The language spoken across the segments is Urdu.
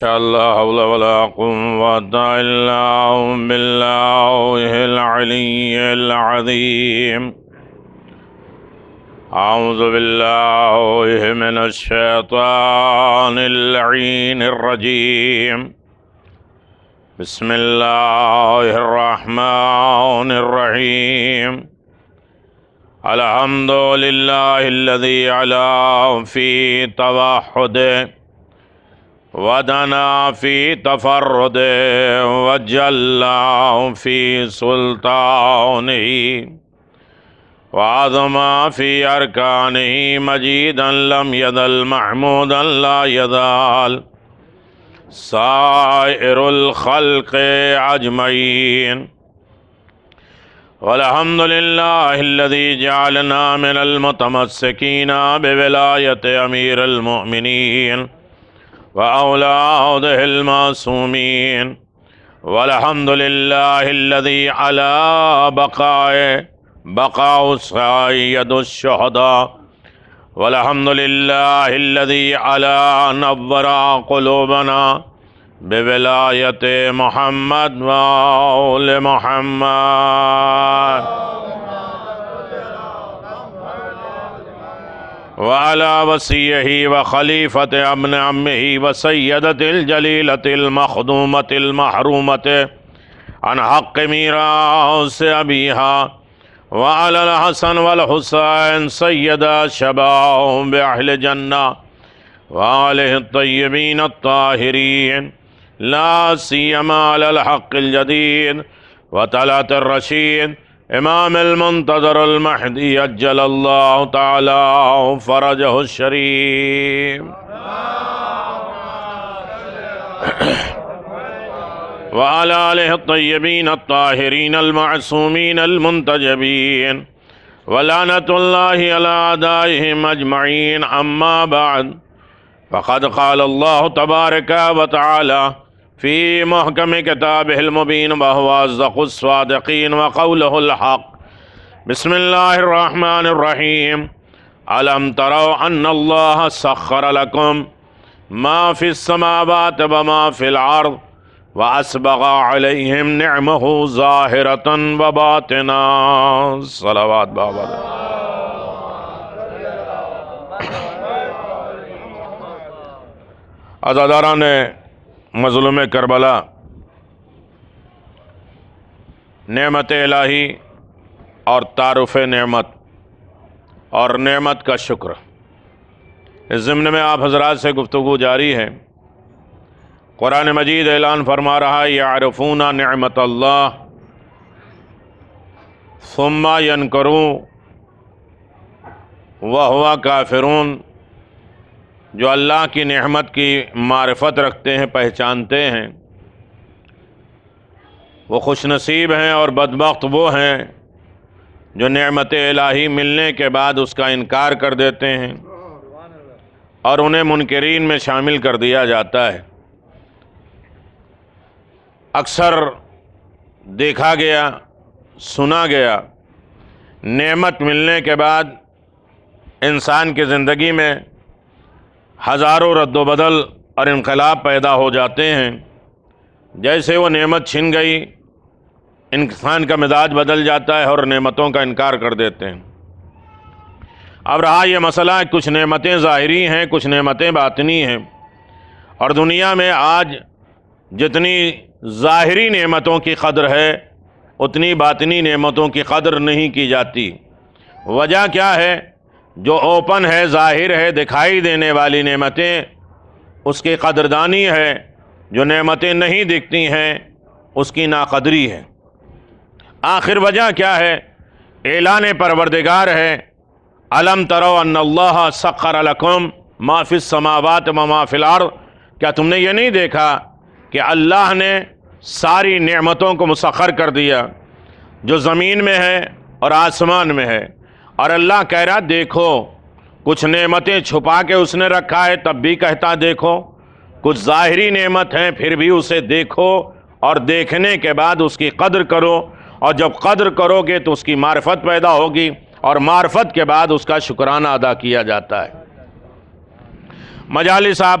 لا حول ولا قوة إلا بالله العلي العظيم. أعوذ بالله من الشيطان اللعين الرجيم. بسم الله الرحمن الرحيم. الحمد لله الذي علا في توحده ودنا في تفرده وجل في سلطانه وعظم في أركانه مجيدا لم يزل محمودا لا يزال سائر الخلق أجمعين. والحمد لله الذي جعلنا من المتمسكين بولاية أمير المؤمنين وأولاده المعصومين. والحمد لله الذي على بقاء سيد الشهداء. والحمد لله الذي على نور قلوبنا بولاية محمد وآل محمد وعلى وصيه وخليفة ابن عمه وسيدة الجليلة المخدومة المحرومة عن حق ميراث أبيها وعلى الحسن والحسين سيدا شباب أهل جنة وآله الطيبين الطاهرين، لا سيما على الحق الجديد وطلعة الرشيد امام المنتظر المہدی عجل اللہ تعالی فرجہ الشریف وعلى آلہ الطیبین الطاہرین المعصومین المنتجبین ولعنۃ اللہ علی اعدائہم اجمعین. اما بعد فقد قال اللہ تبارک وتعالی في محكم كتابه المبين وهو أصدق الصادقين وقوله الحق. بسم الله الرحمن الرحيم. ألم تروا أن الله سخر لكم ما في السماوات وما في الأرض وأسبغ عليهم نعمه ظاهرة وباطنة. صلوات بابا. عزاداران مظلوم کربلا، نعمت الہی اور تعارف نعمت اور نعمت کا شکر، اس ضمن میں آپ حضرات سے گفتگو جاری ہے. قرآن مجید اعلان فرما رہا ہے یعرفون نعمت اللہ ثم ینکرون وہو کافرون. جو اللہ کی نعمت کی معرفت رکھتے ہیں، پہچانتے ہیں، وہ خوش نصیب ہیں، اور بدبخت وہ ہیں جو نعمت الہی ملنے کے بعد اس کا انکار کر دیتے ہیں اور انہیں منکرین میں شامل کر دیا جاتا ہے. اکثر دیکھا گیا، سنا گیا، نعمت ملنے کے بعد انسان کی زندگی میں ہزاروں رد و بدل اور انقلاب پیدا ہو جاتے ہیں. جیسے وہ نعمت چھن گئی، انسان کا مزاج بدل جاتا ہے اور نعمتوں کا انکار کر دیتے ہیں. اب رہا یہ مسئلہ، کچھ نعمتیں ظاہری ہیں، کچھ نعمتیں باطنی ہیں، اور دنیا میں آج جتنی ظاہری نعمتوں کی قدر ہے اتنی باطنی نعمتوں کی قدر نہیں کی جاتی. وجہ کیا ہے؟ جو اوپن ہے، ظاہر ہے، دکھائی دینے والی نعمتیں، اس کی قدردانی ہے. جو نعمتیں نہیں دکھتی ہیں اس کی ناقدری ہے. آخر وجہ کیا ہے؟ اعلان پروردگار ہے الم تروا ان اللہ سخر لکم ما فی السماوات وما فی الارض. کیا تم نے یہ نہیں دیکھا کہ اللہ نے ساری نعمتوں کو مسخر کر دیا جو زمین میں ہے اور آسمان میں ہے. اور اللہ کہہ رہا دیکھو، کچھ نعمتیں چھپا کے اس نے رکھا ہے تب بھی کہتا دیکھو، کچھ ظاہری نعمت ہیں پھر بھی اسے دیکھو، اور دیکھنے کے بعد اس کی قدر کرو، اور جب قدر کرو گے تو اس کی معرفت پیدا ہوگی، اور معرفت کے بعد اس کا شکرانہ ادا کیا جاتا ہے. مجالس آپ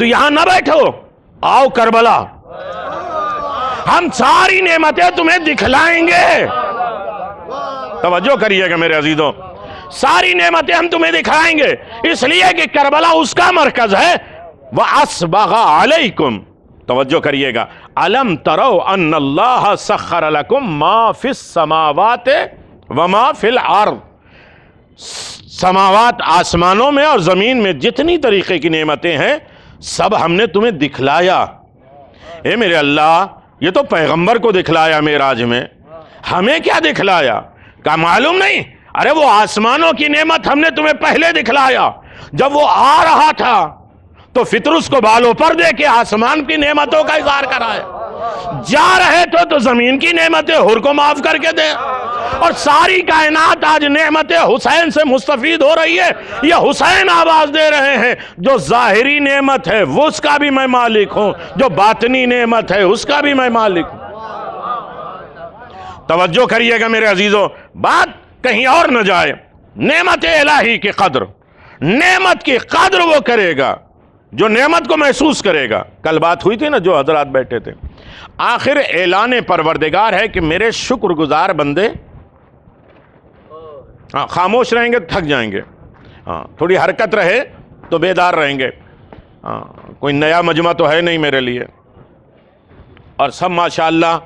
تو یہاں نہ بیٹھو، آؤ کربلا، ہم ساری نعمتیں تمہیں دکھلائیں گے۔ توجہ کریے گا میرے عزیزوں، ساری نعمتیں ہم تمہیں دکھائیں گے، اس لیے کہ کربلا اس کا مرکز ہے۔ وَأَسْبَغَ عَلَيْكُمْ، توجہ کریے گا، أَلَمْ تَرَوْا أَنَّ اللَّهَ سَخَّرَ لَكُمْ مَا فِي السَّمَاوَاتِ وَمَا فِي الْأَرْضِ، سماوات آسمانوں میں اور زمین میں جتنی طریقے کی نعمتیں ہیں سب ہم نے تمہیں دکھلایا۔ اے میرے اللہ، یہ تو پیغمبر کو دکھلایا معراج میں، ہمیں کیا دکھلایا؟ کیا معلوم نہیں؟ ارے وہ آسمانوں کی نعمت ہم نے تمہیں پہلے دکھلایا، جب وہ آ رہا تھا تو فطرس کو بالوں پر دے کے آسمان کی نعمتوں کا اظہار کرایا، جا رہے تھے تو زمین کی نعمتیں حر کو معاف کر کے دے، اور ساری کائنات آج نعمت حسین سے مستفید ہو رہی ہے۔ یہ حسین آواز دے رہے ہیں، جو ظاہری نعمت ہے وہ اس کا بھی میں مالک ہوں، جو باطنی نعمت ہے اس کا بھی میں مالک ہوں۔ توجہ کریے گا میرے عزیزوں، بات کہیں اور نہ جائے۔ نعمت الہی کی قدر، نعمت کی قدر وہ کرے گا جو نعمت کو محسوس کرے گا۔ کل بات ہوئی تھی نا، جو حضرات بیٹھے تھے، آخر اعلان پروردگار ہے کہ میرے شکر گزار بندے خاموش رہیں گے تھک جائیں گے، تھوڑی حرکت رہے تو بیدار رہیں گے۔ کوئی نیا مجمع تو ہے نہیں میرے لیے، اور سب ماشاءاللہ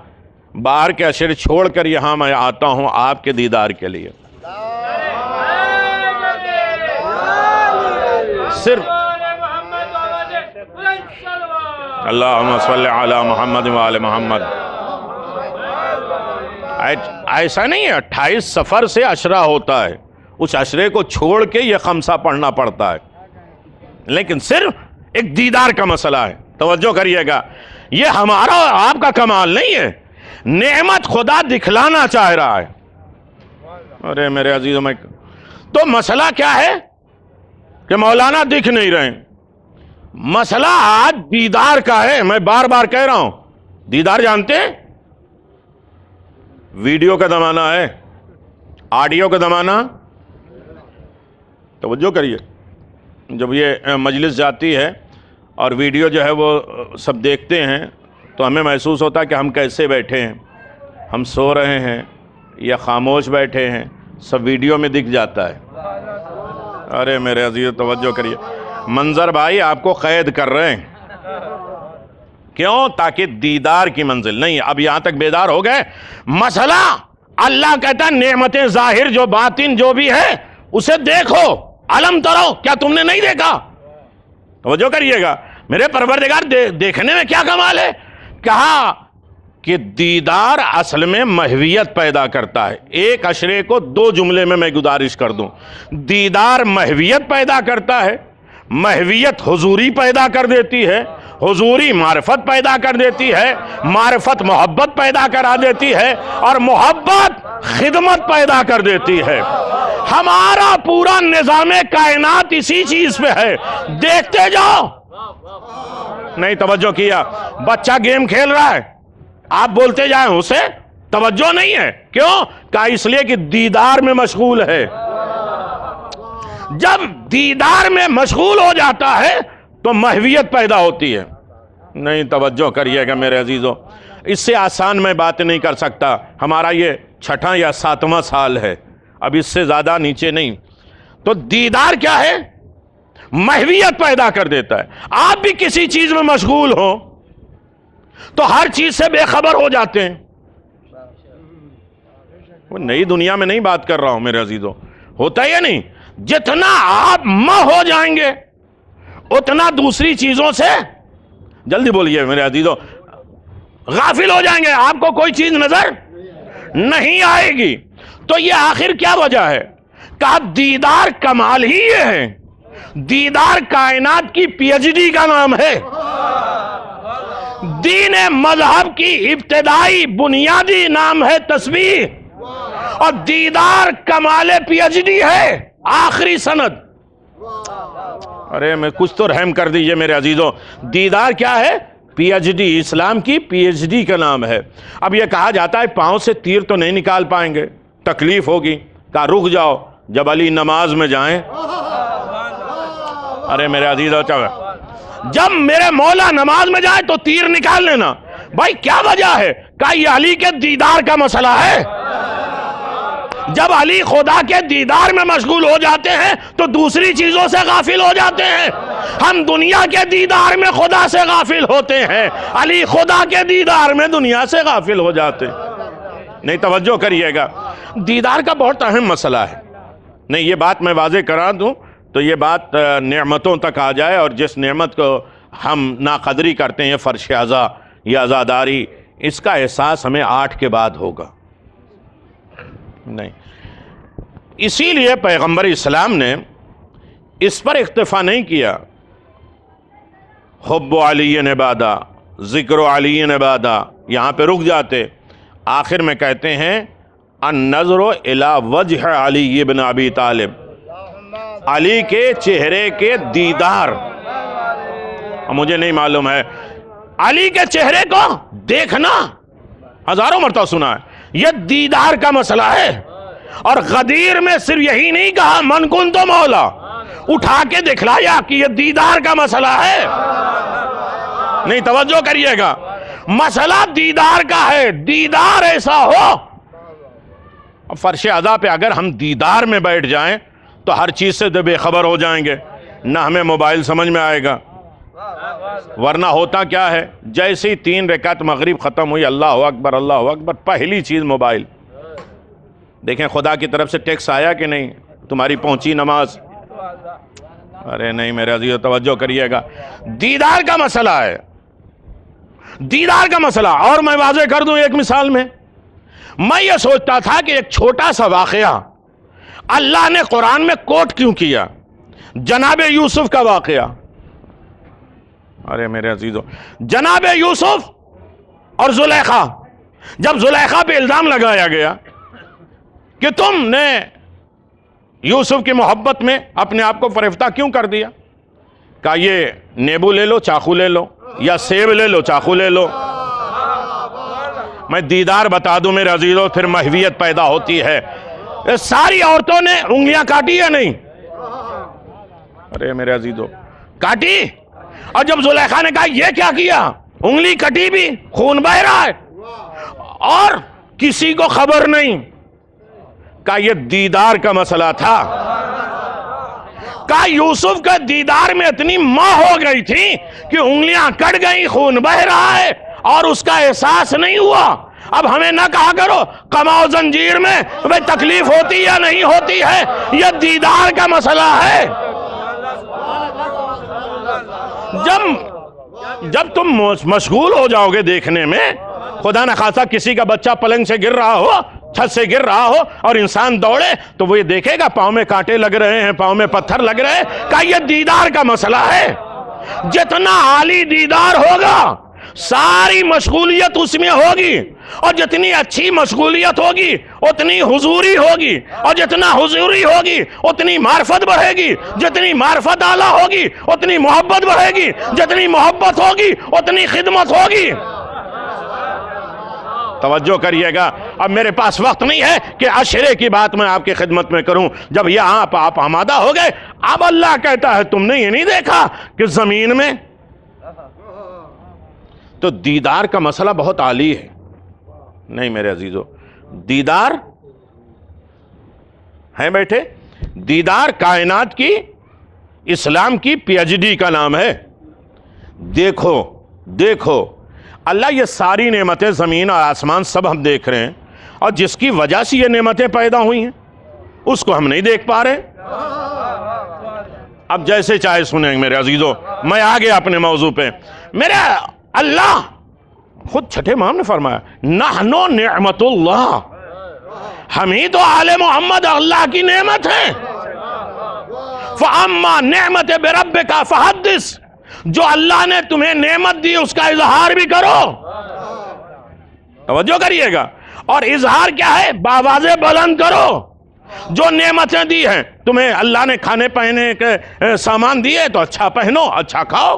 باہر کے عشر چھوڑ کر یہاں میں آتا ہوں آپ کے دیدار کے لیے۔ صرف اللہم صلی علی محمد وآل محمد، ایسا نہیں ہے 28 سفر سے عشرہ ہوتا ہے، اس عشرے کو چھوڑ کے یہ خمسہ پڑھنا پڑتا ہے، لیکن صرف ایک دیدار کا مسئلہ ہے۔ توجہ کریے گا، یہ ہمارا اور آپ کا کمال نہیں ہے، نعمت خدا دکھلانا چاہ رہا ہے۔ ارے میرے عزیزوں، میں تو مسئلہ کیا ہے کہ مولانا دکھ نہیں رہے، مسئلہ آج دیدار کا ہے۔ میں بار بار کہہ رہا ہوں، دیدار جانتے ہیں؟ ویڈیو کا زمانہ ہے، آڈیو کا زمانہ۔ توجہ کریے، جب یہ مجلس جاتی ہے اور ویڈیو جو ہے وہ سب دیکھتے ہیں تو ہمیں محسوس ہوتا ہے کہ ہم کیسے بیٹھے ہیں، ہم سو رہے ہیں یا خاموش بیٹھے ہیں، سب ویڈیو میں دکھ جاتا ہے۔ ارے میرے عزیز توجہ کریے، منظر بھائی آپ کو قید کر رہے ہیں، کیوں؟ تاکہ دیدار کی منزل نہیں۔ اب یہاں تک بیدار ہو گئے؟ مسئلہ اللہ کہتا ہے نعمتیں ظاہر جو باطن جو بھی ہے اسے دیکھو۔ علم ترو، کیا تم نے نہیں دیکھا؟ توجہ کریے گا، میرے پروردگار دیکھنے میں کیا کمال ہے؟ کہا کہ دیدار اصل میں محویت پیدا کرتا ہے۔ ایک عشرے کو دو جملے میں گزارش کر دوں، دیدار محویت پیدا کرتا ہے، محویت حضوری پیدا کر دیتی ہے، حضوری معرفت پیدا کر دیتی ہے، معرفت محبت پیدا کرا دیتی ہے، اور محبت خدمت پیدا کر دیتی ہے۔ ہمارا پورا نظام کائنات اسی چیز پہ ہے، دیکھتے جاؤ۔ نہیں توجہ کیا، بچہ گیم کھیل رہا ہے، آپ بولتے جائیں اسے، توجہ نہیں ہے، کیوں؟ کہا اس لیے کہ دیدار میں مشغول ہے۔ جب دیدار میں مشغول ہو جاتا ہے تو محویت پیدا ہوتی ہے۔ نہیں توجہ کریے گا میرے عزیزوں، اس سے آسان میں بات نہیں کر سکتا، ہمارا یہ 6واں یا 7واں سال ہے، اب اس سے زیادہ نیچے نہیں۔ تو دیدار کیا ہے؟ محویت پیدا کر دیتا ہے۔ آپ بھی کسی چیز میں مشغول ہو تو ہر چیز سے بے خبر ہو جاتے ہیں۔ وہ نئی دنیا میں نہیں بات کر رہا ہوں میرے عزیزوں، ہوتا ہے یا نہیں؟ جتنا آپ ہو جائیں گے اتنا دوسری چیزوں سے، جلدی بولیے میرے عزیزوں، غافل ہو جائیں گے، آپ کو کوئی چیز نظر نہیں آئے گی۔ تو یہ آخر کیا وجہ ہے؟ کہا دیدار کمال ہی یہ ہے، دیدار کائنات کی پی ایچ ڈی کا نام ہے، دین مذہب کی ابتدائی بنیادی نام ہے تسبیح، اور دیدار کمال پی ایچ ڈی ہے، آخری سند۔ ارے میں کچھ تو رحم کر دیجئے میرے عزیزوں، دیدار کیا ہے؟ پی ایچ ڈی، اسلام کی پی ایچ ڈی کا نام ہے۔ اب یہ کہا جاتا ہے پاؤں سے تیر تو نہیں نکال پائیں گے، تکلیف ہوگی، کہا رک جاؤ جب علی نماز میں جائیں۔ ارے میرے عزیزوں، جب میرے مولا نماز میں جائے تو تیر نکال لینا. بھائی کیا وجہ ہے؟ کہا یہ علی کے دیدار کا مسئلہ ہے. جب علی خدا کے دیدار میں مشغول ہو جاتے ہیں تو دوسری چیزوں سے غافل ہو جاتے ہیں. ہم دنیا کے دیدار میں خدا سے غافل ہوتے ہیں, علی خدا کے دیدار میں دنیا سے غافل ہو جاتے ہیں. نہیں توجہ کریے گا, دیدار کا بہت اہم مسئلہ ہے. نہیں یہ بات میں واضح کرا دوں تو یہ بات نعمتوں تک آ جائے, اور جس نعمت کو ہم ناقدری کرتے ہیں, فرش عزا یا عزاداری, اس کا احساس ہمیں 8 کے بعد ہوگا. نہیں, اسی لیے پیغمبر اسلام نے اس پر اکتفا نہیں کیا. حب علی عبادہ, ذکر علی عبادہ, یہاں پہ رک جاتے. آخر میں کہتے ہیں النظر الی وجہ علی ابن ابی طالب, علی کے چہرے کے دیدار. مجھے نہیں معلوم ہے, علی کے چہرے کو دیکھنا ہزاروں مرتبہ سنا ہے, یہ دیدار کا مسئلہ ہے. اور غدیر میں صرف یہی نہیں کہا من کنت مولا, اٹھا کے دکھلایا کہ یہ دیدار کا مسئلہ ہے. نہیں توجہ کریے گا, مسئلہ دیدار کا ہے. دیدار ایسا ہو, فرش عزا پہ اگر ہم دیدار میں بیٹھ جائیں تو ہر چیز سے بے خبر ہو جائیں گے, نہ ہمیں موبائل سمجھ میں آئے گا. ورنہ ہوتا کیا ہے, جیسی 3 رکعت مغرب ختم ہوئی, اللہ اکبر اللہ اکبر, پہلی چیز موبائل. دیکھیں خدا کی طرف سے ٹیکس آیا کہ نہیں, تمہاری پہنچی نماز. ارے نہیں میرے عزیز توجہ کریے گا, دیدار کا مسئلہ ہے, دیدار کا مسئلہ. اور میں واضح کر دوں ایک مثال میں یہ سوچتا تھا کہ ایک چھوٹا سا واقعہ اللہ نے قرآن میں کوٹ کیوں کیا, جناب یوسف کا واقعہ. ارے میرے عزیزو, جناب یوسف اور زلیخا, جب زلیخا پہ الزام لگایا گیا کہ تم نے یوسف کی محبت میں اپنے آپ کو فریفتہ کیوں کر دیا, کہا یہ نیبو لے لو چاقو لے لو, یا سیب لے لو چاقو لے لو. میں دیدار بتا دوں میرے عزیزو, پھر محویت پیدا ہوتی ہے. ساری عورتوں نے انگلیاں کاٹی یا نہیں؟ ارے میرے عزیزو کاٹی. اور جب زلیخا نے کہا یہ کیا کیا, انگلی کٹی بھی, خون بہ رہا ہے, اور کسی کو خبر نہیں, کہا یہ دیدار کا مسئلہ تھا. کہا یوسف کا دیدار میں اتنی ماں ہو گئی تھی کہ انگلیاں کٹ گئی, خون بہ رہا ہے, اور اس کا احساس نہیں ہوا. اب ہمیں نہ کہا کرو کماؤ زنجیر میں بھئی تکلیف ہوتی یا نہیں ہوتی ہے, یہ دیدار کا مسئلہ ہے. جب تم مشغول ہو جاؤ گے دیکھنے میں, خدا نخواستہ کسی کا بچہ پلنگ سے گر رہا ہو, چھت سے گر رہا ہو, اور انسان دوڑے تو وہ یہ دیکھے گا پاؤں میں کانٹے لگ رہے ہیں, پاؤں میں پتھر لگ رہے ہیں. کہا یہ دیدار کا مسئلہ ہے. جتنا عالی دیدار ہوگا ساری مشغولیت اس میں ہوگی, اور جتنی اچھی مشغولیت ہوگی اتنی حضوری ہوگی, اور جتنا حضوری ہوگی اتنی معرفت بڑھے گی, جتنی معرفت اعلیٰ ہوگی اتنی محبت بڑھے گی, جتنی محبت ہوگی اتنی خدمت ہوگی. توجہ کریے گا. اب میرے پاس وقت نہیں ہے کہ عشرے کی بات میں آپ کی خدمت میں کروں. جب یہاں آپ آمادہ ہو گئے, اب اللہ کہتا ہے تم نے یہ نہیں دیکھا کہ زمین میں, تو دیدار کا مسئلہ بہت عالی ہے. نہیں میرے عزیزو, دیدار ہیں بیٹھے, دیدار کائنات کی, اسلام کی PhD کا نام ہے. دیکھو دیکھو اللہ یہ ساری نعمتیں زمین اور آسمان سب ہم دیکھ رہے ہیں, اور جس کی وجہ سے یہ نعمتیں پیدا ہوئی ہیں اس کو ہم نہیں دیکھ پا رہے. اب جیسے چاہے سنیں میرے عزیزو, میں آگے اپنے موضوع پہ. میرے اللہ خود چھٹے امام نے فرمایا نحنو نعمت اللہ, ہم ہی تو آل محمد اللہ کی نعمت ہیں. فَأَمَّا نِعْمَتِ بِرَبِّكَ فَحَدِّثْ, جو اللہ نے تمہیں نعمت دی اس کا اظہار بھی کرو. توجہ کریے گا, اور اظہار کیا ہے, بآواز بلند کرو. جو نعمتیں دی ہیں تمہیں, اللہ نے کھانے پہنے کے سامان دیے تو اچھا پہنو اچھا کھاؤ,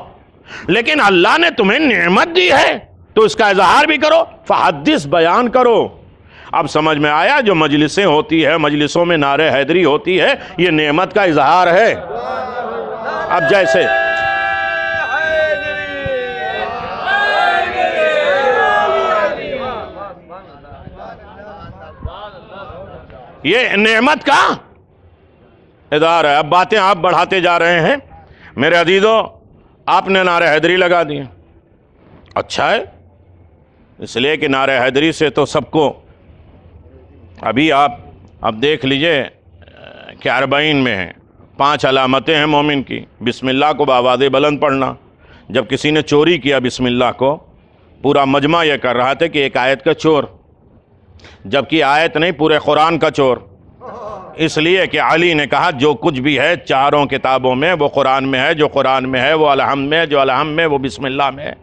لیکن اللہ نے تمہیں نعمت دی ہے تو اس کا اظہار بھی کرو. فحدث, بیان کرو. اب سمجھ میں آیا, جو مجلسیں ہوتی ہے, مجلسوں میں نعرہ حیدری ہوتی ہے, یہ نعمت کا اظہار ہے. اب جیسے یہ نعمت کا اظہار ہے۔ اب باتیں آپ بڑھاتے جا رہے ہیں میرے عزیزو، آپ نے نعرہ حیدری لگا دیے۔ اچھا ہے، اس لیے کہ نعرہ حیدری سے تو سب کو، ابھی آپ اب دیکھ لیجئے کہ 40 میں ہیں 5 علامتیں ہیں مومن کی۔ بسم اللہ کو بآواز بلند پڑھنا، جب کسی نے چوری کیا بسم اللہ کو، پورا مجمع یہ کر رہا تھا کہ ایک آیت کا چور، جبکہ آیت نہیں، پورے قرآن کا چور، اس لیے کہ علی نے کہا جو کچھ بھی ہے 4 کتابوں میں وہ قرآن میں ہے، جو قرآن میں ہے وہ الحمد میں ہے، جو الحمد میں وہ بسم اللہ میں ہے۔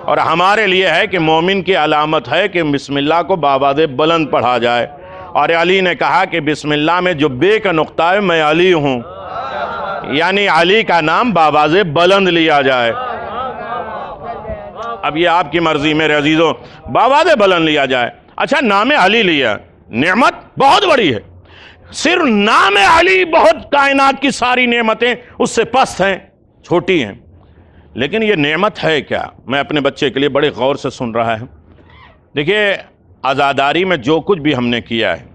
اور ہمارے لیے ہے کہ مومن کی علامت ہے کہ بسم اللہ کو بآواز بلند پڑھا جائے، اور علی نے کہا کہ بسم اللہ میں جو بے کا نقطہ ہے میں علی ہوں، یعنی علی کا نام بآواز بلند لیا جائے۔ اب یہ آپ کی مرضی میرے عزیزوں، بآواز بلند لیا جائے۔ اچھا، نام علی لیا، نعمت بہت بڑی ہے، صرف نام علی بہت، کائنات کی ساری نعمتیں اس سے پست ہیں، چھوٹی ہیں، لیکن یہ نعمت ہے کیا؟ میں اپنے بچے کے لیے بڑے غور سے سن رہا ہے۔ دیکھیے، عزاداری میں جو کچھ بھی ہم نے کیا ہے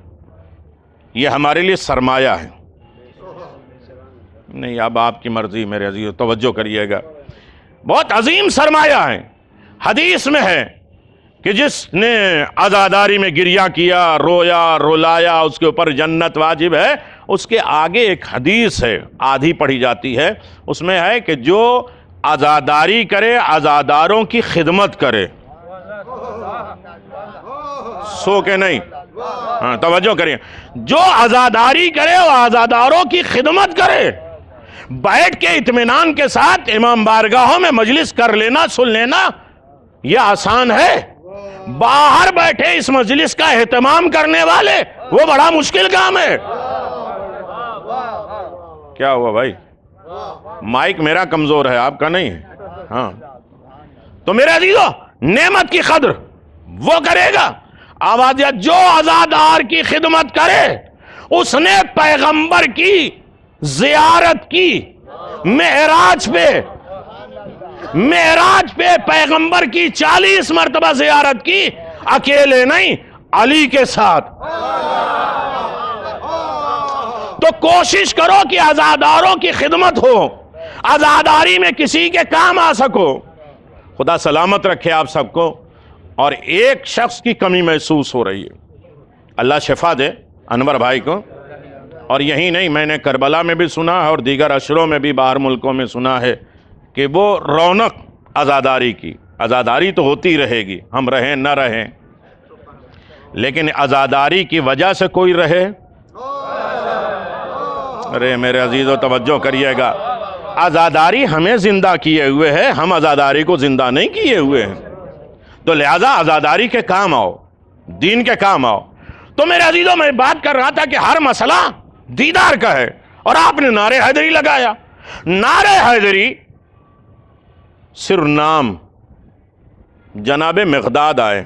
یہ ہمارے لیے سرمایہ ہے۔ نہیں، اب آپ کی مرضی میرے عزیز، توجہ کریے گا، بہت عظیم سرمایہ ہے۔ حدیث میں ہے کہ جس نے عزاداری میں گریہ کیا، رویا رلایا، اس کے اوپر جنت واجب ہے۔ اس کے آگے ایک حدیث ہے، آدھی پڑھی جاتی ہے، اس میں ہے کہ جو عزاداری کرے عزاداروں کی خدمت کرے۔ سو کہ نہیں؟ ہاں، توجہ کریں، جو عزاداری کرے وہ عزاداروں کی خدمت کرے۔ بیٹھ کے اطمینان کے ساتھ امام بارگاہوں میں مجلس کر لینا، سن لینا، یہ آسان ہے۔ باہر بیٹھے اس مجلس کا اہتمام کرنے والے، وہ بڑا مشکل کام ہے۔ کیا ہوا بھائی؟ مائک میرا کمزور ہے، آپ کا نہیں ہے۔ ہاں، تو میرے عزیزو، نعمت کی قدر وہ کرے گا، آواز جو عزادار کی خدمت کرے، اس نے پیغمبر کی زیارت کی، معراج پہ پیغمبر کی 40 مرتبہ زیارت کی، اکیلے نہیں، علی کے ساتھ۔ تو کوشش کرو کہ عزاداروں کی خدمت ہو، عزاداری میں کسی کے کام آ سکو۔ خدا سلامت رکھے آپ سب کو۔ اور ایک شخص کی کمی محسوس ہو رہی ہے، اللہ شفا دے انور بھائی کو۔ اور یہی نہیں، میں نے کربلا میں بھی سنا ہے اور دیگر عشروں میں بھی باہر ملکوں میں سنا ہے کہ وہ رونق عزاداری کی، عزاداری تو ہوتی رہے گی، ہم رہیں نہ رہیں، لیکن عزاداری کی وجہ سے کوئی رہے۔ ارے میرے عزیزو، توجہ کریے گا، عزاداری ہمیں زندہ کیے ہوئے ہے، ہم عزاداری کو زندہ نہیں کیے ہوئے ہیں۔ تو لہذا عزاداری کے کام آؤ، دین کے کام آؤ۔ تو میرے عزیزو، میں بات کر رہا تھا کہ ہر مسئلہ دیدار کا ہے، اور آپ نے نعرہ حیدری لگایا۔ نعرہ حیدری صرف نام، جناب مقداد آئے،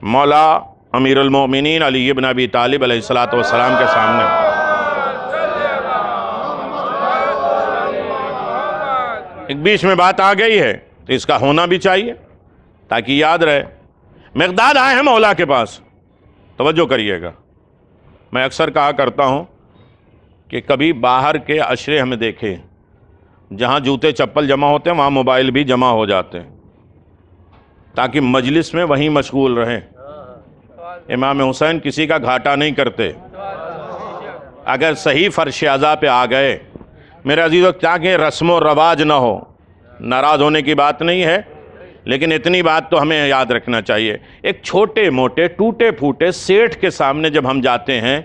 مولا امیر المومنین علی بن ابی طالب علیہ السلام کے سامنے، ایک بیچ میں بات آ گئی ہے تو اس کا ہونا بھی چاہیے تاکہ یاد رہے۔ مقداد آئے ہیں مولا کے پاس، توجہ کریے گا، میں اکثر کہا کرتا ہوں کہ کبھی باہر کے عشرے ہمیں دیکھے، جہاں جوتے چپل جمع ہوتے ہیں وہاں موبائل بھی جمع ہو جاتے ہیں، تاکہ مجلس میں وہیں مشغول رہیں۔ امام حسین کسی کا گھاٹا نہیں کرتے، اگر صحیح فرش عزا پہ آ گئے، میرے عزیزو، تاکہ رسم و رواج نہ ہو، ناراض ہونے کی بات نہیں ہے، لیکن اتنی بات تو ہمیں یاد رکھنا چاہیے، ایک چھوٹے موٹے ٹوٹے پھوٹے سیٹھ کے سامنے جب ہم جاتے ہیں،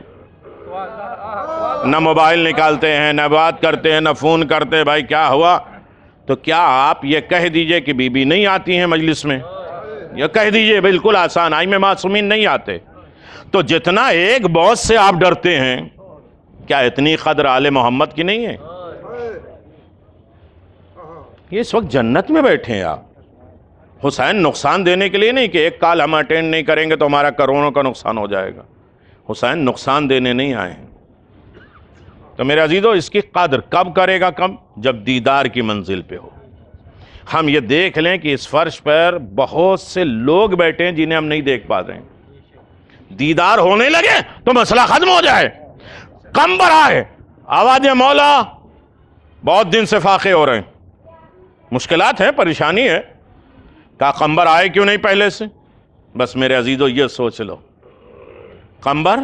نہ موبائل نکالتے ہیں، نہ بات کرتے ہیں، نہ فون کرتے ہیں، بھائی کیا ہوا؟ تو کیا آپ یہ کہہ دیجئے کہ بی بی نہیں آتی ہیں مجلس میں؟ یہ کہہ دیجئے، بالکل آسان، آئی میں معصومین نہیں آتے۔ تو جتنا ایک باس سے آپ ڈرتے ہیں، کیا اتنی قدر آل محمد کی نہیں ہے؟ یہ اس وقت جنت میں بیٹھے ہیں آپ۔ حسین نقصان دینے کے لیے نہیں کہ ایک کال ہم اٹینڈ نہیں کریں گے تو ہمارا کروڑوں کا نقصان ہو جائے گا، حسین نقصان دینے نہیں آئے ہیں۔ تو میرے عزیزو، اس کی قدر کب کرے گا؟ کم جب دیدار کی منزل پہ ہو۔ ہم یہ دیکھ لیں کہ اس فرش پر بہت سے لوگ بیٹھے ہیں جنہیں ہم نہیں دیکھ پا رہے ہیں، دیدار ہونے لگے تو مسئلہ ختم ہو جائے. قمبر آئے, آواز ہے مولا بہت دن سے فاقے ہو رہے ہیں, مشکلات ہیں, پریشانی ہے. کہا قمبر آئے کیوں نہیں پہلے سے؟ بس میرے عزیزو یہ سوچ لو, قمبر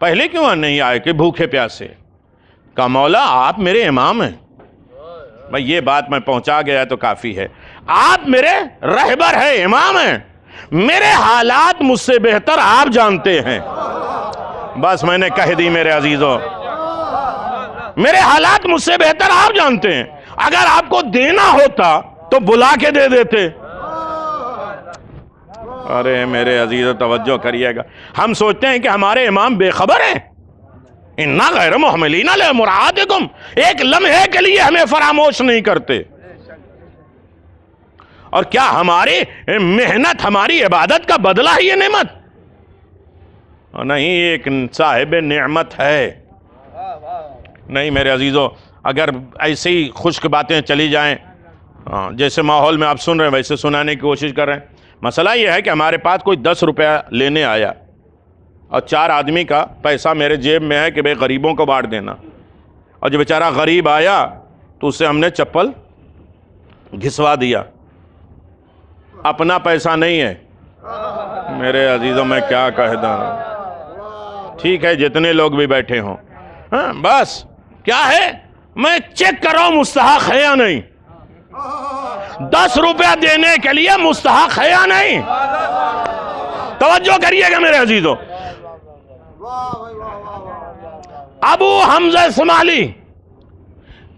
پہلے کیوں نہیں آئے کہ بھوکے پیاسے؟ کہا مولا آپ میرے امام ہیں. بھائی یہ بات میں پہنچا گیا تو کافی ہے. آپ میرے رہبر ہیں, امام ہیں, میرے حالات مجھ سے بہتر آپ جانتے ہیں. بس میں نے کہہ دی میرے عزیزو, میرے حالات مجھ سے بہتر آپ جانتے ہیں. اگر آپ کو دینا ہوتا تو بلا کے دے دیتے. ارے میرے عزیزو توجہ کریے گا, ہم سوچتے ہیں کہ ہمارے امام بے خبر ہیں. اِنَّا غَيْرَ مُحْمِلِينَ لِمُرَادِكُمْ, ایک لمحے کے لیے ہمیں فراموش نہیں کرتے. اور کیا ہماری محنت ہماری عبادت کا بدلہ ہے یہ نعمت؟ نہیں, ایک صاحب نعمت ہے. نہیں میرے عزیزو, اگر ایسی خشک باتیں چلی جائیں, جیسے ماحول میں آپ سن رہے ہیں ویسے سنانے کی کوشش کر رہے ہیں. مسئلہ یہ ہے کہ ہمارے پاس کوئی 10 روپیہ لینے آیا اور 4 آدمی کا پیسہ میرے جیب میں ہے کہ بھئی غریبوں کو بانٹ دینا. اور جو بیچارہ غریب آیا تو اسے ہم نے چپل گھسوا دیا. اپنا پیسہ نہیں ہے. میرے عزیزوں میں کیا کہتا ہوں, ٹھیک ہے جتنے لوگ بھی بیٹھے ہوں, بس کیا ہے میں چیک کر رہا ہوں مستحق ہے یا نہیں. 10 روپیہ دینے کے لیے مستحق ہے یا نہیں؟ توجہ کریے گا میرے عزیزو. ابو حمزہ شمالی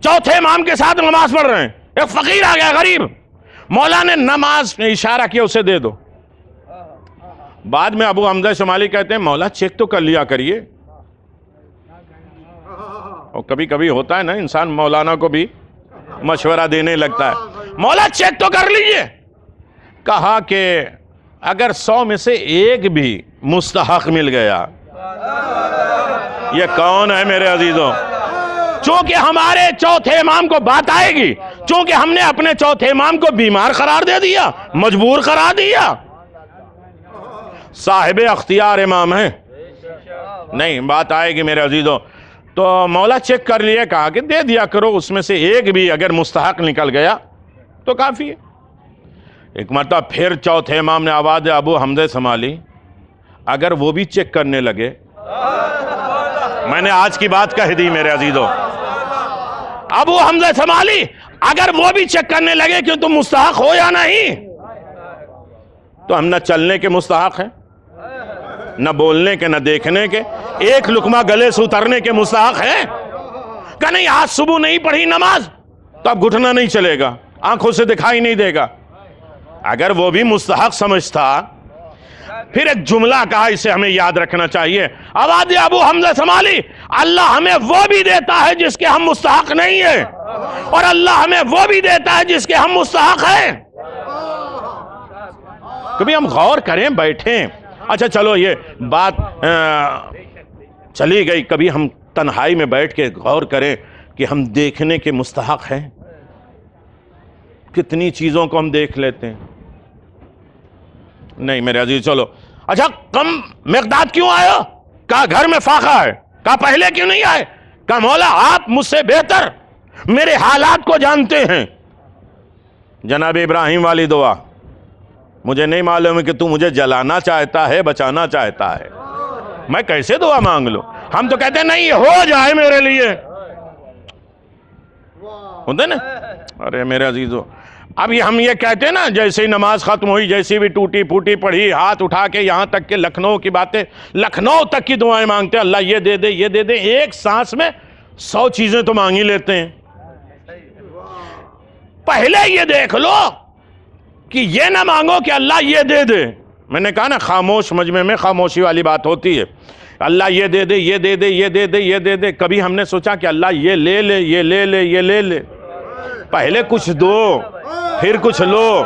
چوتھے امام کے ساتھ نماز پڑھ رہے ہیں. ایک فقیر آ گیا غریب, مولا نے نماز میں اشارہ کیا اسے دے دو. بعد میں ابو حمزہ شمالی کہتے ہیں مولا چیک تو کر لیا کریے. اور کبھی کبھی ہوتا ہے نا انسان مولانا کو بھی مشورہ دینے لگتا ہے, مولا چیک تو کر لیجئے. کہا کہ اگر 100 میں سے ایک بھی مستحق مل گیا. یہ کون ہے میرے عزیزوں؟ چونکہ ہمارے چوتھے امام کو بات آئے گی, چونکہ ہم نے اپنے چوتھے امام کو بیمار قرار دے دیا, مجبور قرار دیا. صاحب اختیار امام ہیں, نہیں بات آئے گی میرے عزیزوں. تو مولا چیک کر لیے, کہا کہ دے دیا کرو, اس میں سے ایک بھی اگر مستحق نکل گیا تو کافی ہے. ایک مرتبہ پھر چوتھے امام نے آواز ابو حمزہ شمالی, اگر وہ بھی چیک کرنے لگے. میں نے آج کی بات کہہ دی میرے عزیزوں. ابو حمزہ شمالی اگر وہ بھی چیک کرنے لگے کہ تم مستحق ہو یا نہیں, تو ہم نہ چلنے کے مستحق ہیں, نہ بولنے کے, نہ دیکھنے کے, ایک لقمہ گلے سے اترنے کے مستحق ہیں. کہ نہیں آج صبح نہیں پڑھی نماز تو اب گھٹنا نہیں چلے گا, آنکھوں سے دکھائی نہیں دے گا. اگر وہ بھی مستحق سمجھتا, پھر ایک جملہ کہا, اسے ہمیں یاد رکھنا چاہیے. آواز ابو حمزہ شمالی, اللہ ہمیں وہ بھی دیتا ہے جس کے ہم مستحق نہیں ہیں, اور اللہ ہمیں وہ بھی دیتا ہے جس کے ہم مستحق ہیں. کبھی ہم غور کریں, بیٹھیں. اچھا چلو یہ بات چلی گئی, کبھی ہم تنہائی میں بیٹھ کے غور کریں کہ ہم دیکھنے کے مستحق ہیں. کتنی چیزوں کو ہم دیکھ لیتے ہیں. نہیں میرے عزیز چلو. اچھا کم مقداد کیوں آیا؟ کہا گھر میں فاقہ ہے. کہا پہلے کیوں نہیں آئے؟ کہا مولا آپ مجھ سے بہتر میرے حالات کو جانتے ہیں. جناب ابراہیم والی دعا, مجھے نہیں معلوم ہے کہ تو مجھے جلانا چاہتا ہے بچانا چاہتا ہے, میں کیسے دعا مانگ لوں؟ ہم تو کہتے ہیں نہیں ہو جائے میرے لیے, ہوتے نا. ارے میرے عزیزو, اب ہم یہ کہتے ہیں نا جیسے ہی نماز ختم ہوئی, جیسی بھی ٹوٹی پھوٹی پڑھی, ہاتھ اٹھا کے یہاں تک کہ لکھنؤ کی باتیں, لکھنؤ تک کی دعائیں مانگتے ہیں, اللہ یہ دے دے یہ دے دے. ایک سانس میں 100 چیزیں تو مانگ ہی لیتے ہیں. پہلے یہ دیکھ لو کہ یہ نہ مانگو کہ اللہ یہ دے دے. میں نے کہا نا خاموش مجمع میں خاموشی والی بات ہوتی ہے. اللہ یہ دے دے یہ دے دے یہ دے دے یہ دے دے. کبھی ہم نے سوچا کہ اللہ یہ لے لے یہ لے لے یہ لے لے. پہلے کچھ دو پھر کچھ لو.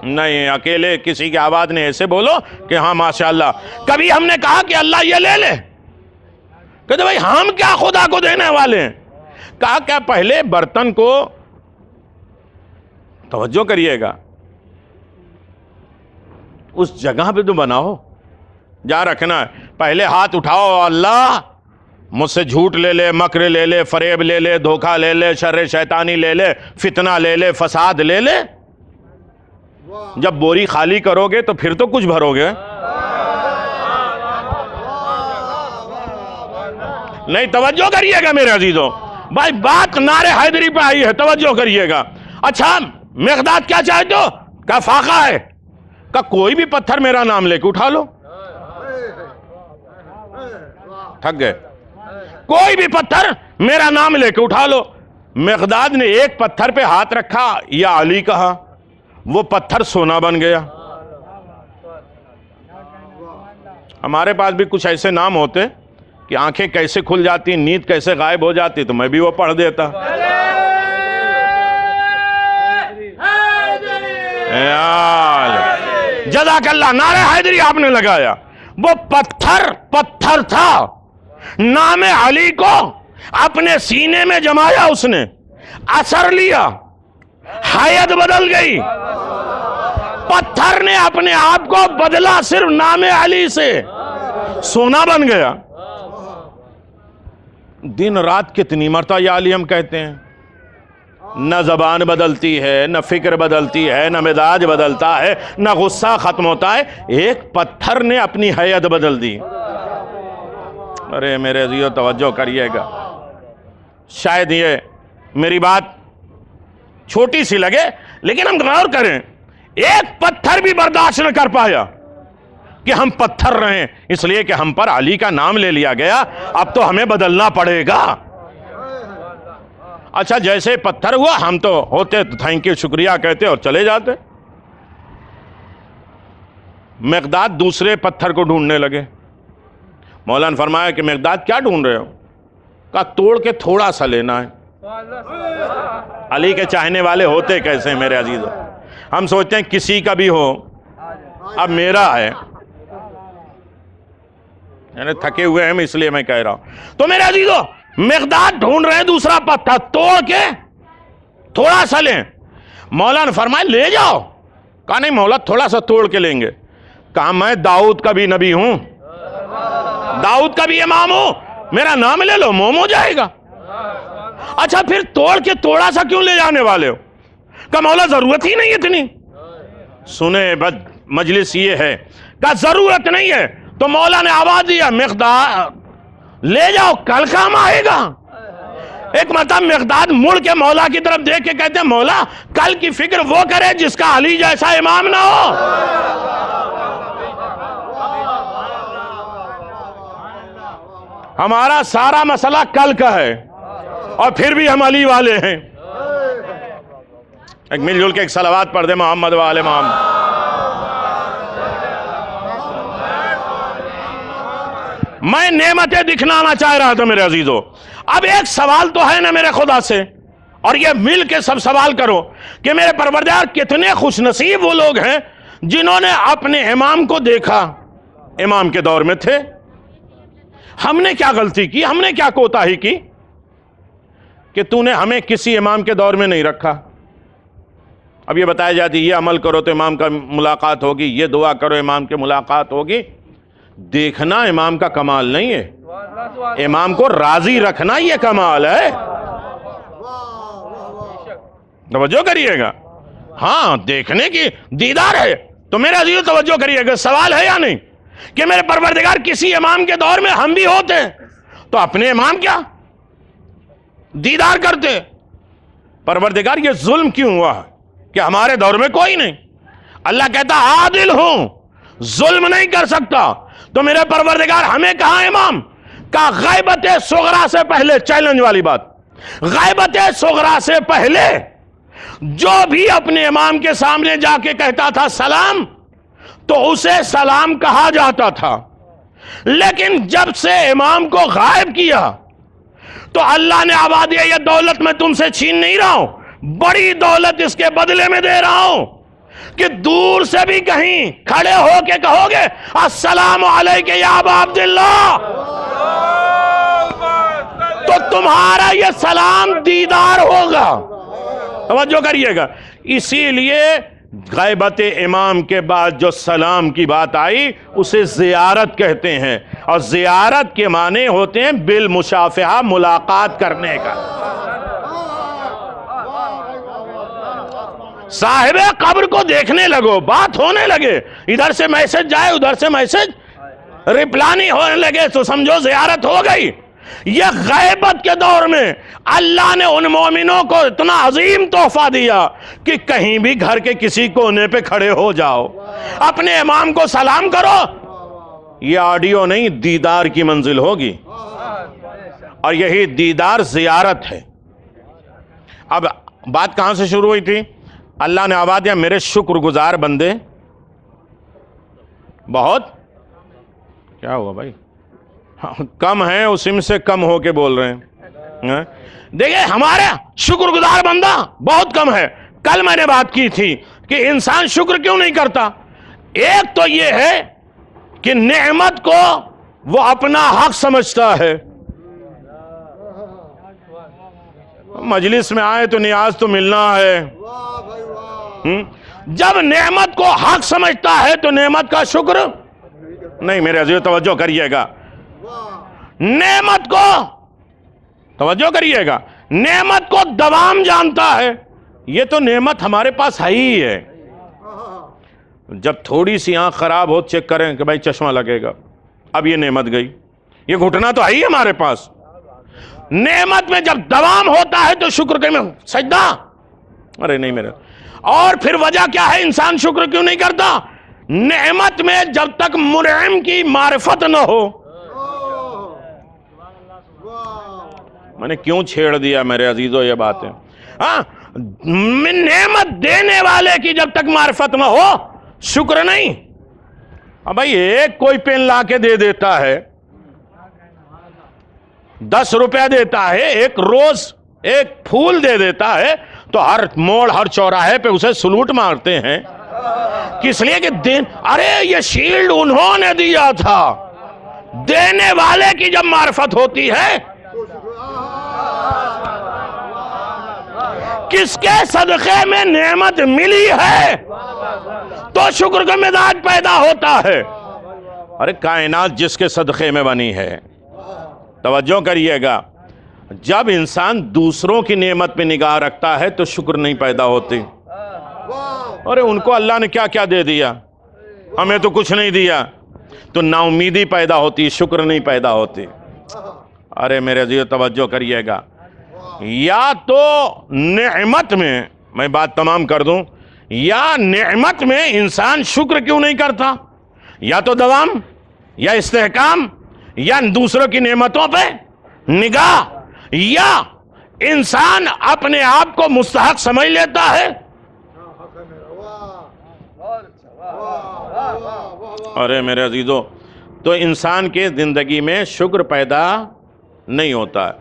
نہیں اکیلے کسی کی آواز نے ایسے بولو کہ ہاں ماشاءاللہ. کبھی ہم نے کہا کہ اللہ یہ لے لے, کہتے بھائی ہم کیا خدا کو دینے والے ہیں. کہا کیا پہلے برتن کو, توجہ کریے گا, اس جگہ پہ تو بناؤ جہاں رکھنا ہے پہلے ہاتھ اٹھاؤ، اللہ مجھ سے جھوٹ لے لے، مکر لے لے، فریب لے لے، دھوکہ لے لے، شر شیطانی لے لے، فتنہ لے لے، فساد لے لے. جب بوری خالی کرو گے تو پھر تو کچھ بھرو گے. نہیں، توجہ کریے گا میرے عزیزوں، بھائی بات نعرے حیدری پہ آئی ہے، توجہ کریے گا. اچھا مقداد کیا چاہتے ہو؟ کہا فاقہ ہے. کہا کوئی بھی پتھر میرا نام لے کے اٹھا لو. تھک گئے. کوئی بھی پتھر میرا نام لے کے اٹھا لو. مقداد نے ایک پتھر پہ ہاتھ رکھا، یا علی کہا، وہ پتھر سونا بن گیا. ہمارے پاس بھی کچھ ایسے نام ہوتے کہ آنکھیں کیسے کھل جاتی، نیند کیسے غائب ہو جاتی، تو میں بھی وہ پڑھ دیتا. جزاک اللہ، نعرہ حیدری آپ نے لگایا. وہ پتھر تھا، نام علی کو اپنے سینے میں جمایا، اس نے اثر لیا، حیت بدل گئی. پتھر نے اپنے آپ کو بدلا صرف نام علی سے، سونا بن گیا. دن رات کتنی مرتبہ یا علی ہم کہتے ہیں. نہ زبان بدلتی ہے، نہ فکر بدلتی ہے، نہ مزاج بدلتا ہے، نہ غصہ ختم ہوتا ہے. ایک پتھر نے اپنی حیت بدل دی. ارے میرے عزیزو توجہ کریے گا. شاید یہ میری بات چھوٹی سی لگے، لیکن ہم غور کریں. ایک پتھر بھی برداشت نہ کر پایا کہ ہم پتھر رہیں، اس لیے کہ ہم پر علی کا نام لے لیا گیا، اب تو ہمیں بدلنا پڑے گا. اچھا جیسے پتھر ہوا، ہم تو ہوتے تو تھینک یو شکریہ کہتے اور چلے جاتے. مقداد دوسرے پتھر کو ڈھونڈنے لگے. مولانا فرمایا کہ مقداد کیا ڈھونڈ رہے ہو؟ کہا توڑ کے تھوڑا سا لینا ہے. علی کے چاہنے والے ہوتے کیسے ہیں میرے عزیزو؟ ہم سوچتے ہیں کسی کا بھی ہو، اب میرا ہے. یعنی تھکے ہوئے ہیں اس لیے میں کہہ رہا ہوں. تو میرے عزیزو مقداد ڈھونڈ رہے ہیں دوسرا پتھر، توڑ کے تھوڑا سا لیں. مولا نے فرمایا لے جاؤ. کہا نہیں مولا تھوڑا سا توڑ کے لیں گے. کہا میں داؤد کا بھی نبی ہوں، داؤد کا بھی امام ہوں، میرا نام لے لو، موم ہو جائے گا. اچھا پھر توڑ کے تھوڑا سا کیوں لے جانے والے ہو؟ کہا مولا ضرورت ہی نہیں اتنی. سنے بد مجلس یہ ہے، کہا ضرورت نہیں ہے. تو مولا نے آواز دیا مقداد لے جاؤ، کل کام آئے گا. ایک مرتبہ مقداد مڑ کے مولا کی طرف دیکھ کے کہتے ہیں مولا کل کی فکر وہ کرے جس کا علی جیسا امام نہ ہو. ہمارا سارا مسئلہ کل کا ہے اور پھر بھی ہم علی والے ہیں. ایک مل جل کے ایک صلوات پڑھ دے محمد و آل محمد. میں نعمتیں دکھلانا چاہ رہا تھا میرے عزیزو. اب ایک سوال تو ہے نا میرے خدا سے، اور یہ مل کے سب سوال کرو کہ میرے پروردگار کتنے خوش نصیب وہ لوگ ہیں جنہوں نے اپنے امام کو دیکھا، امام کے دور میں تھے. ہم نے کیا غلطی کی، ہم نے کیا کوتاہی کی کہ تو نے ہمیں کسی امام کے دور میں نہیں رکھا؟ اب یہ بتایا جاتی یہ عمل کرو تو امام کا ملاقات ہوگی، یہ دعا کرو امام کے ملاقات ہوگی. دیکھنا امام کا کمال نہیں ہے، امام کو راضی رکھنا یہ کمال ہے. توجہ کریے گا. ہاں دیکھنے کی دیدار ہے. تو میرے عزیز توجہ کریے گا، سوال ہے یا نہیں کہ میرے پروردگار کسی امام کے دور میں ہم بھی ہوتے تو اپنے امام کیا دیدار کرتے. پروردگار یہ ظلم کیوں ہوا کہ ہمارے دور میں کوئی نہیں؟ اللہ کہتا عادل ہوں، ظلم نہیں کر سکتا. تو میرے پروردگار ہمیں کہاں امام کا غیبت صغرا سے پہلے، چیلنج والی بات، غیبت صغرا سے پہلے جو بھی اپنے امام کے سامنے جا کے کہتا تھا سلام، تو اسے سلام کہا جاتا تھا. لیکن جب سے امام کو غائب کیا تو اللہ نے آواز دیا یہ دولت میں تم سے چھین نہیں رہا ہوں، بڑی دولت اس کے بدلے میں دے رہا ہوں کہ دور سے بھی کہیں کھڑے ہو کے کہو گے السلام علیکم یا ابا عبداللہ، تو تمہارا یہ سلام دیدار ہوگا. توجہ کریے گا. اسی لیے غیبت امام کے بعد جو سلام کی بات آئی اسے زیارت کہتے ہیں، اور زیارت کے معنی ہوتے ہیں بالمشافہہ، ملاقات کرنے کا۔ صاحب قبر کو دیکھنے لگو، بات ہونے لگے، ادھر سے میسج جائے ادھر سے میسج رپلانی ہونے لگے تو سمجھو زیارت ہو گئی۔ یہ غیبت کے دور میں اللہ نے ان مومنوں کو اتنا عظیم تحفہ دیا کہ کہیں بھی گھر کے کسی کونے پہ کھڑے ہو جاؤ، اپنے امام کو سلام کرو۔ یہ آڈیو نہیں، دیدار کی منزل ہوگی، اور یہی دیدار زیارت ہے۔ اب بات کہاں سے شروع ہوئی تھی؟ اللہ نے آواز دیا میرے شکر گزار بندے بہت کیا ہوا بھائی کم ہیں، اسم سے کم ہو کے بول رہے ہیں۔ دیکھیں ہمارا شکر گزار بندہ بہت کم ہے۔ کل میں نے بات کی تھی کہ انسان شکر کیوں نہیں کرتا۔ ایک تو یہ ہے کہ نعمت کو وہ اپنا حق سمجھتا ہے، مجلس میں آئے تو نیاز تو ملنا ہے۔ جب نعمت کو حق سمجھتا ہے تو نعمت کا شکر نہیں۔ میرے عزیز توجہ کریے گا، نعمت کو توجہ کریے گا، نعمت کو دوام جانتا ہے۔ یہ تو نعمت ہمارے پاس ہے ہی ہے، جب تھوڑی سی آنکھ خراب ہو چیک کریں کہ بھائی چشمہ لگے گا، اب یہ نعمت گئی، یہ گھٹنا تو ہے ہی ہمارے پاس۔ نعمت میں جب دوام ہوتا ہے تو شکر کے میں سجدہ، ارے نہیں میرے، اور پھر وجہ کیا ہے انسان شکر کیوں نہیں کرتا؟ نعمت میں جب تک منعم کی معرفت نہ ہو۔ میں نے کیوں چھیڑ دیا میرے عزیزو یہ باتیں؟ ہاں، نعمت دینے والے کی جب تک معرفت نہ ہو شکر نہیں۔ اب بھائی ایک کوئی پین لا کے دے دیتا ہے، 10 روپے دیتا ہے، ایک روز ایک پھول دے دیتا ہے تو ہر موڑ ہر چوراہے پہ اسے سلوٹ مارتے ہیں، کس لیے کہ ارے یہ شیلڈ انہوں نے دیا تھا۔ دینے والے کی جب معرفت ہوتی ہے، کس کے صدقے میں نعمت ملی ہے تو شکر کا مزاج پیدا ہوتا ہے۔ ارے کائنات جس کے صدقے میں بنی ہے، توجہ کریے گا، جب انسان دوسروں کی نعمت پہ نگاہ رکھتا ہے تو شکر نہیں پیدا ہوتی۔ ارے ان کو اللہ نے کیا کیا دے دیا، ہمیں تو کچھ نہیں دیا، تو نا امیدی پیدا ہوتی، شکر نہیں پیدا ہوتی۔ ارے میرے عزیز توجہ کریے گا، یا تو نعمت میں بات تمام کر دوں، یا نعمت میں انسان شکر کیوں نہیں کرتا، یا تو دوام، یا استحکام، یا دوسروں کی نعمتوں پہ نگاہ، یا انسان اپنے آپ کو مستحق سمجھ لیتا ہے۔ ارے میرے عزیزو، تو انسان کے زندگی میں شکر پیدا نہیں ہوتا۔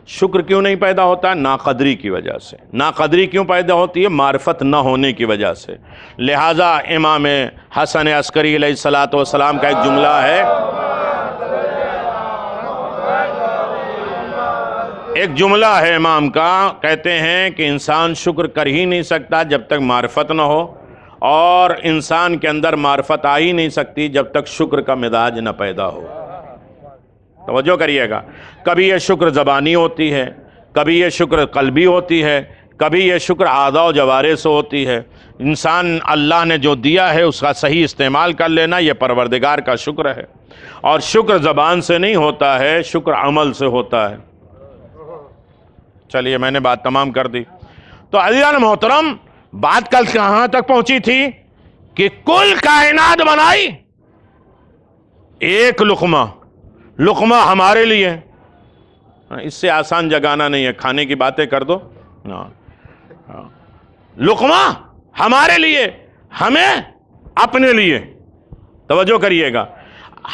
شکر کیوں نہیں پیدا ہوتا؟ ناقدری کی وجہ سے۔ ناقدری کیوں پیدا ہوتی ہے؟ معرفت نہ ہونے کی وجہ سے۔ لہٰذا امام حسن عسکری علیہ السلام کا ایک جملہ ہے، ایک جملہ ہے امام کا، کہتے ہیں کہ انسان شکر کر ہی نہیں سکتا جب تک معرفت نہ ہو، اور انسان کے اندر معرفت آ ہی نہیں سکتی جب تک شکر کا مزاج نہ پیدا ہو۔ توجہ کریے گا، کبھی یہ شکر زبانی ہوتی ہے، کبھی یہ شکر قلبی ہوتی ہے، کبھی یہ شکر اعضاء و جوارح سے ہوتی ہے۔ انسان اللہ نے جو دیا ہے اس کا صحیح استعمال کر لینا، یہ پروردگار کا شکر ہے۔ اور شکر زبان سے نہیں ہوتا ہے، شکر عمل سے ہوتا ہے۔ چلیے میں نے بات تمام کر دی۔ تو عزیزان محترم، بات کل کہاں تک پہنچی تھی کہ کل کائنات بنائی ایک لقمہ، لقمہ ہمارے لیے۔ اس سے آسان جگانا نہیں ہے، کھانے کی باتیں کر دو۔ لقمہ ہمارے لیے، ہمیں اپنے لیے، توجہ کریے گا،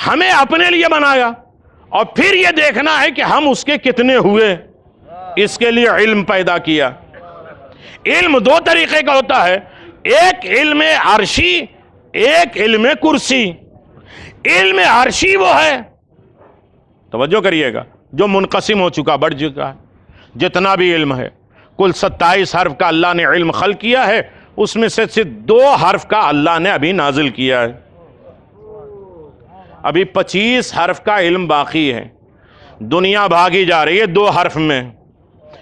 ہمیں اپنے لیے بنایا، اور پھر یہ دیکھنا ہے کہ ہم اس کے کتنے ہوئے، اس کے لیے علم پیدا کیا۔ علم دو طریقے کا ہوتا ہے، ایک علم عرشی، ایک علم کرسی۔ علم عرشی وہ ہے، توجہ کریے گا، جو منقسم ہو چکا، بڑھ چکا ہے۔ جتنا بھی علم ہے، کل 27 حرف کا اللہ نے علم خلق کیا ہے، اس میں سے صرف 2 حرف کا اللہ نے ابھی نازل کیا ہے. ابھی 25 حرف کا علم باقی ہے. دنیا بھاگی جا رہی ہے 2 حرف میں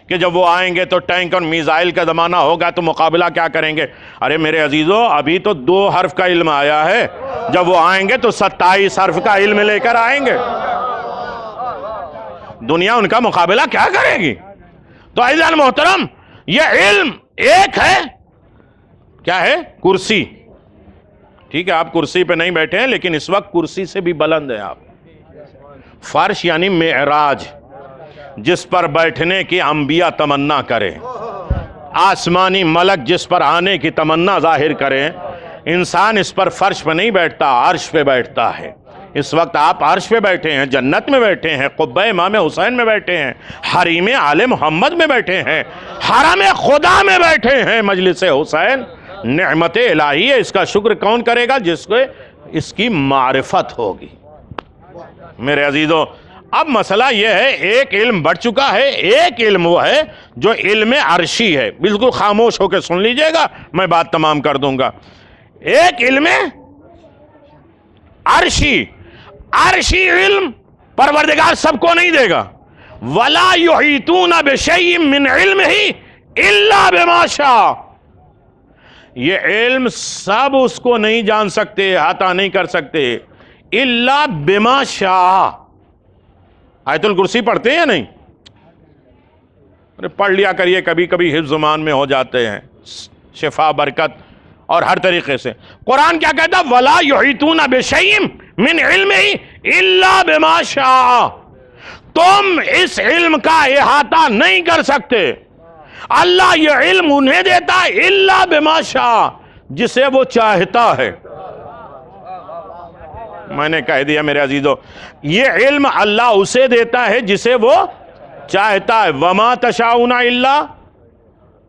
کہ جب وہ آئیں گے تو ٹینک اور میزائل کا زمانہ ہوگا تو مقابلہ کیا کریں گے. ارے میرے عزیزو، ابھی تو 2 حرف کا علم آیا ہے، جب وہ آئیں گے تو 27 حرف کا علم لے کر آئیں گے. دنیا ان کا مقابلہ کیا کرے گی؟ تو عزیزان محترم، یہ علم ایک ہے. کیا ہے؟ کرسی. ٹھیک ہے، آپ کرسی پہ نہیں بیٹھے ہیں، لیکن اس وقت کرسی سے بھی بلند ہیں آپ. فرش یعنی معراج، جس پر بیٹھنے کی انبیاء تمنا کریں، آسمانی ملک جس پر آنے کی تمنا ظاہر کریں. انسان اس پر فرش پہ نہیں بیٹھتا، عرش پہ بیٹھتا ہے. اس وقت آپ عرش پہ بیٹھے ہیں، جنت میں بیٹھے ہیں، قبہ امام حسین میں بیٹھے ہیں، حریم آل محمد میں بیٹھے ہیں، حرم خدا میں بیٹھے ہیں، مجلس حسین. نعمت الہی ہے، اس کا شکر کون کرے گا؟ جس کو اس کی معرفت ہوگی. میرے عزیزو، اب مسئلہ یہ ہے، ایک علم بڑھ چکا ہے، ایک علم وہ ہے جو علم عرشی ہے. بالکل خاموش ہو کے سن لیجئے گا، میں بات تمام کر دوں گا. ایک علم عرشی، عرشی علم پروردگار سب کو نہیں دے گا. وَلَا يُحِيطُونَ بِشَيْءٍ مِّنْ عِلْمِهِ إِلَّا بِمَا شَاءَ. یہ علم سب اس کو نہیں جان سکتے، احاطہ نہیں کر سکتے. إِلَّا بِمَا شَاءَ. آیت الکرسی پڑھتے ہیں یا نہیں؟ پڑھ لیا کریے، کبھی کبھی حفظ زمان میں ہو جاتے ہیں، شفا برکت اور ہر طریقے سے. قرآن کیا کہتا؟ وَلَا يُحِيطُونَ بِشَيْءٍ مِّنْ عِلْمِهِ إِلَّا بِمَا شَاءَ. تم اس علم کا احاطہ نہیں کر سکتے. اللہ یہ علم انہیں دیتا ہے الا بما شاء، جسے وہ چاہتا ہے. میں نے کہہ دیا میرے عزیزو، یہ علم اللہ اسے دیتا ہے جسے وہ چاہتا ہے. وما تشاؤون الا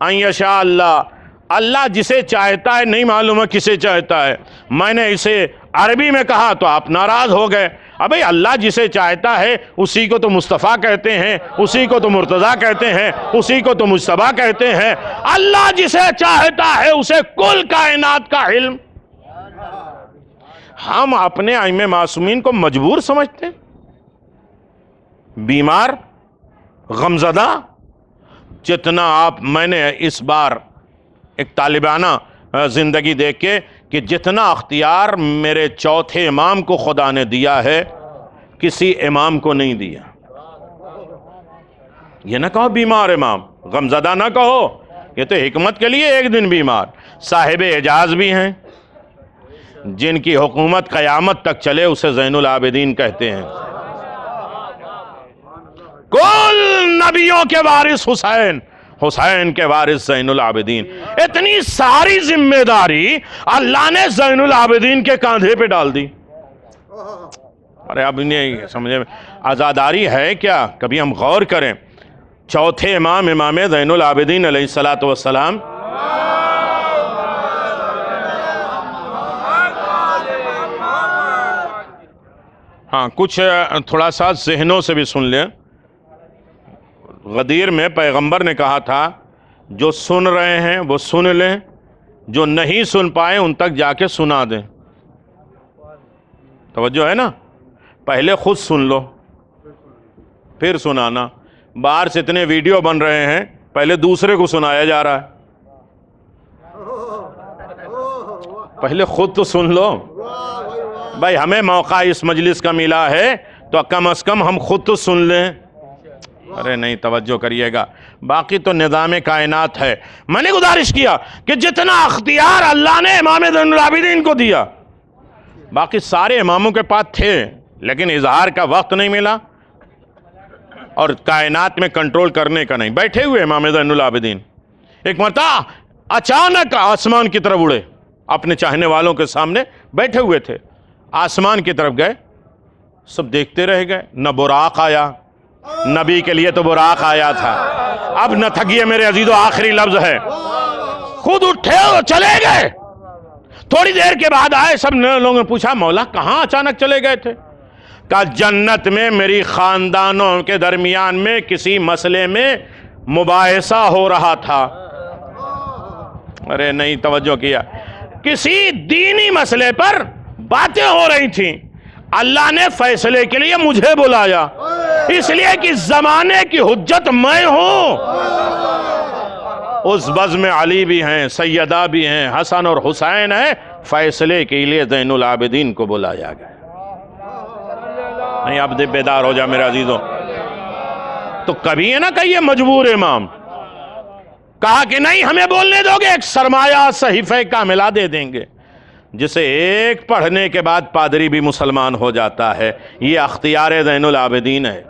ان یشاء اللہ. اللہ جسے چاہتا ہے، نہیں معلوم ہے کسے چاہتا ہے. میں نے اسے عربی میں کہا تو آپ ناراض ہو گئے. ابھی اللہ جسے چاہتا ہے اسی کو تو مصطفیٰ کہتے ہیں، اسی کو تو مرتضیٰ کہتے ہیں، اسی کو تو مجتبیٰ کہتے ہیں. اللہ جسے چاہتا ہے اسے کل کائنات کا علم. ہم اپنے ائمہ معصومین کو مجبور سمجھتے ہیں، بیمار، غمزدہ. جتنا میں نے اس بار ایک طالبانہ زندگی دیکھ کے کہ جتنا اختیار میرے چوتھے امام کو خدا نے دیا ہے، کسی امام کو نہیں دیا. یہ نہ کہو بیمار امام، غمزدہ نہ کہو، یہ تو حکمت کے لیے ایک دن بیمار. صاحب اعجاز بھی ہیں، جن کی حکومت قیامت تک چلے، اسے زین العابدین کہتے ہیں. کل نبیوں کے وارث حسین، حسین کے وارث زین العابدین. اتنی ساری ذمہ داری اللہ نے زین العابدین کے کاندھے پہ ڈال دی. ارے اب نہیں سمجھے آزاداری ہے کیا؟ کبھی ہم غور کریں. چوتھے امام، امام زین العابدین علیہ الصلاۃ والسلام، ہاں کچھ تھوڑا سا ذہنوں سے بھی سن لیں. غدیر میں پیغمبر نے کہا تھا جو سن رہے ہیں وہ سن لیں، جو نہیں سن پائے ان تک جا کے سنا دیں. توجہ ہے نا؟ پہلے خود سن لو پھر سنانا. باہر سے اتنے ویڈیو بن رہے ہیں، پہلے دوسرے کو سنایا جا رہا ہے. پہلے خود تو سن لو. بھائی ہمیں موقع اس مجلس کا ملا ہے تو کم از کم ہم خود تو سن لیں. ارے نہیں، توجہ کریے گا، باقی تو نظام کائنات ہے. میں نے گزارش کیا کہ جتنا اختیار اللہ نے امام زین العابدین کو دیا، باقی سارے اماموں کے پاس تھے، لیکن اظہار کا وقت نہیں ملا اور کائنات میں کنٹرول کرنے کا نہیں. بیٹھے ہوئے امام زین العابدین ایک مرتبہ اچانک آسمان کی طرف اڑے، اپنے چاہنے والوں کے سامنے بیٹھے ہوئے تھے، آسمان کی طرف گئے، سب دیکھتے رہ گئے. نہ براق آیا، نبی کے لیے تو براق آیا تھا. اب نہ تھکیے میرے عزیزو، آخری لفظ ہے. خود اٹھے اور چلے گئے. تھوڑی دیر کے بعد آئے، سب لوگوں نے پوچھا مولا کہاں اچانک چلے گئے تھے؟ کہا جنت میں میری خاندانوں کے درمیان میں کسی مسئلے میں مباحثہ ہو رہا تھا. ارے نہیں توجہ کیا، کسی دینی مسئلے پر باتیں ہو رہی تھیں، اللہ نے فیصلے کے لیے مجھے بلایا، اس لیے کہ زمانے کی حجت میں ہوں۔ اس بز میں علی بھی ہیں، سیدہ بھی ہیں، حسن اور حسین ہیں، فیصلے کے لیے زین العابدین کو بلایا گیا۔ نہیں اب بیدار ہو جا میرے عزیزوں۔ تو کبھی ہے نا کہ یہ مجبور امام کہا کہ نہیں ہمیں بولنے دو گے، ایک سرمایہ صحیفہ کاملہ دے دیں گے، جسے ایک پڑھنے کے بعد پادری بھی مسلمان ہو جاتا ہے۔ یہ اختیار زین العابدین ہے۔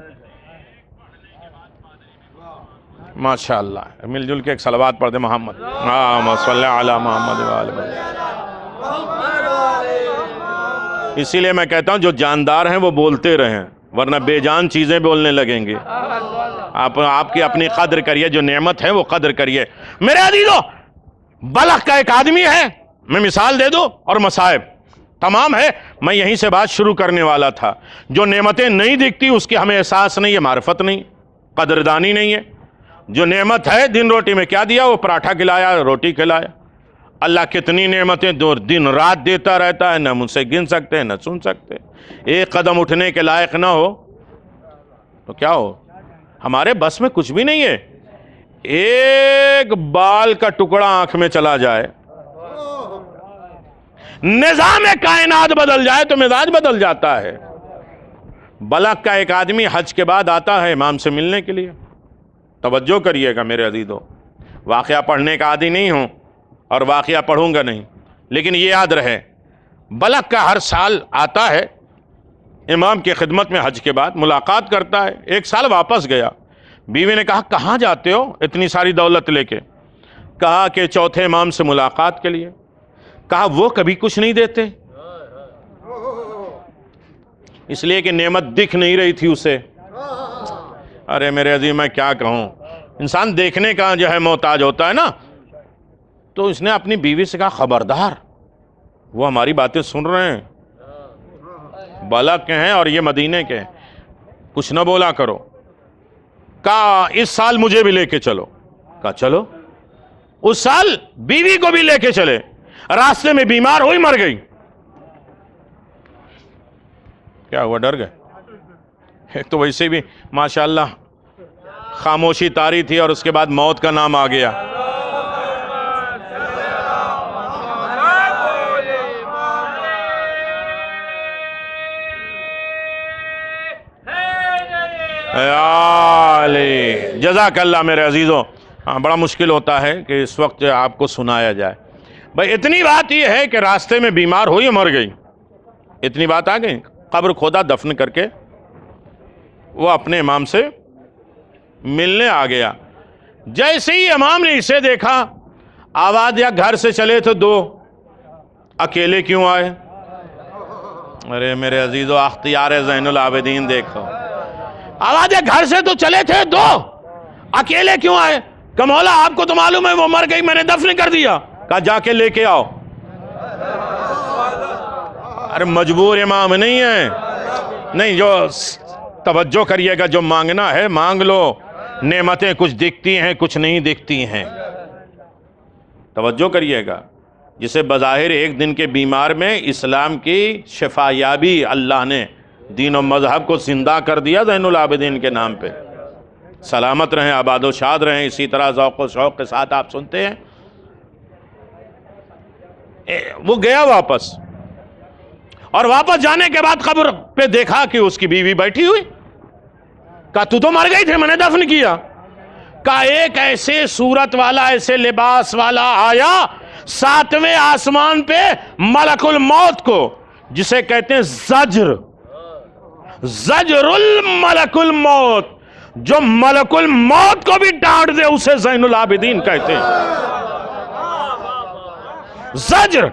ماشاءاللہ، مل جل کے ایک صلوات پڑھ دے محمد اللہم صلی علی محمد وآل محمد۔ اسی لیے میں کہتا ہوں جو جاندار ہیں وہ بولتے رہیں، ورنہ بے جان چیزیں بولنے لگیں گے۔ آپ کی اپنی قدر کریے، جو نعمت ہے وہ قدر کریے۔ میرے عزیزو، بلخ کا ایک آدمی ہے، میں مثال دے دوں اور مصائب تمام ہے، میں یہیں سے بات شروع کرنے والا تھا۔ جو نعمتیں نہیں دکھتی اس کی ہمیں احساس نہیں ہے، معرفت نہیں، قدردانی نہیں ہے۔ جو نعمت ہے، دن روٹی میں کیا دیا؟ وہ پراٹھا کھلایا، روٹی کھلایا۔ اللہ کتنی نعمتیں دن رات دیتا رہتا ہے، نہ مجھ سے گن سکتے ہیں نہ سن سکتے۔ ایک قدم اٹھنے کے لائق نہ ہو تو کیا ہو؟ ہمارے بس میں کچھ بھی نہیں ہے۔ ایک بال کا ٹکڑا آنکھ میں چلا جائے، نظام کائنات بدل جائے تو مزاج بدل جاتا ہے۔ بلخ کا ایک آدمی حج کے بعد آتا ہے امام سے ملنے کے لیے۔ توجہ کریے گا میرے عزیزو، واقعہ پڑھنے کا عادی نہیں ہوں اور واقعہ پڑھوں گا نہیں، لیکن یہ یاد رہے بلخ کا ہر سال آتا ہے امام کی خدمت میں، حج کے بعد ملاقات کرتا ہے۔ ایک سال واپس گیا، بیوی نے کہا کہاں جاتے ہو اتنی ساری دولت لے کے؟ کہا کہ چوتھے امام سے ملاقات کے لیے۔ کہا وہ کبھی کچھ نہیں دیتے؟ اس لیے کہ نعمت دکھ نہیں رہی تھی اسے۔ ارے میرے عزیز میں کیا کہوں، انسان دیکھنے کا جو ہے محتاج ہوتا ہے نا، تو اس نے اپنی بیوی سے کہا خبردار، وہ ہماری باتیں سن رہے ہیں، بلخ کے ہیں اور یہ مدینے کے ہیں، کچھ نہ بولا کرو۔ کہا اس سال مجھے بھی لے کے چلو۔ کہا چلو۔ اس سال بیوی کو بھی لے کے چلے، راستے میں بیمار ہوئی، مر گئی۔ کیا ہوا؟ ڈر گئے؟ ایک تو ویسے بھی ماشاءاللہ خاموشی طاری تھی اور اس کے بعد موت کا نام آ گیا۔ جزاک اللہ میرے عزیزوں۔ بڑا مشکل ہوتا ہے کہ اس وقت آپ کو سنایا جائے۔ بھائی اتنی بات یہ ہے کہ راستے میں بیمار ہوئی، مر گئی، اتنی بات آ گئی۔ قبر کھودا، دفن کر کے وہ اپنے امام سے ملنے آ گیا۔ جیسے ہی امام نے اسے دیکھا، آواز دیا گھر سے چلے تھے دو، اکیلے کیوں آئے؟ ارے میرے عزیزو، اختیار زین العابدین دیکھو۔ آواز دیا گھر سے تو چلے تھے دو، اکیلے کیوں آئے؟ کہ مولا آپ کو تو معلوم ہے وہ مر گئی، میں نے دفن کر دیا۔ کہا جا کے لے کے آؤ۔ ارے مجبور امام نہیں ہے، نہیں، جو توجہ کریے گا، جو مانگنا ہے مانگ لو۔ نعمتیں کچھ دکھتی ہیں کچھ نہیں دکھتی ہیں، توجہ کریے گا۔ جسے بظاہر ایک دن کے بیمار میں اسلام کی شفا یابی اللہ نے دین و مذہب کو زندہ کر دیا زین العابدین کے نام پہ۔ سلامت رہیں، آباد و شاد رہیں۔ اسی طرح ذوق و شوق کے ساتھ آپ سنتے ہیں۔ وہ گیا واپس، اور واپس جانے کے بعد قبر پہ دیکھا کہ اس کی بیوی بیٹھی ہوئی۔ کہا تو مر گئی تھی، میں نے دفن کیا۔ کہا ایک ایسے صورت والا، ایسے لباس والا آیا ساتویں آسمان پہ، ملک الموت کو، جسے کہتے ہیں زجر، زجر الملک الموت، جو ملک الموت کو بھی ڈانٹ دے اسے زین العابدین کہتے ہیں۔ زجر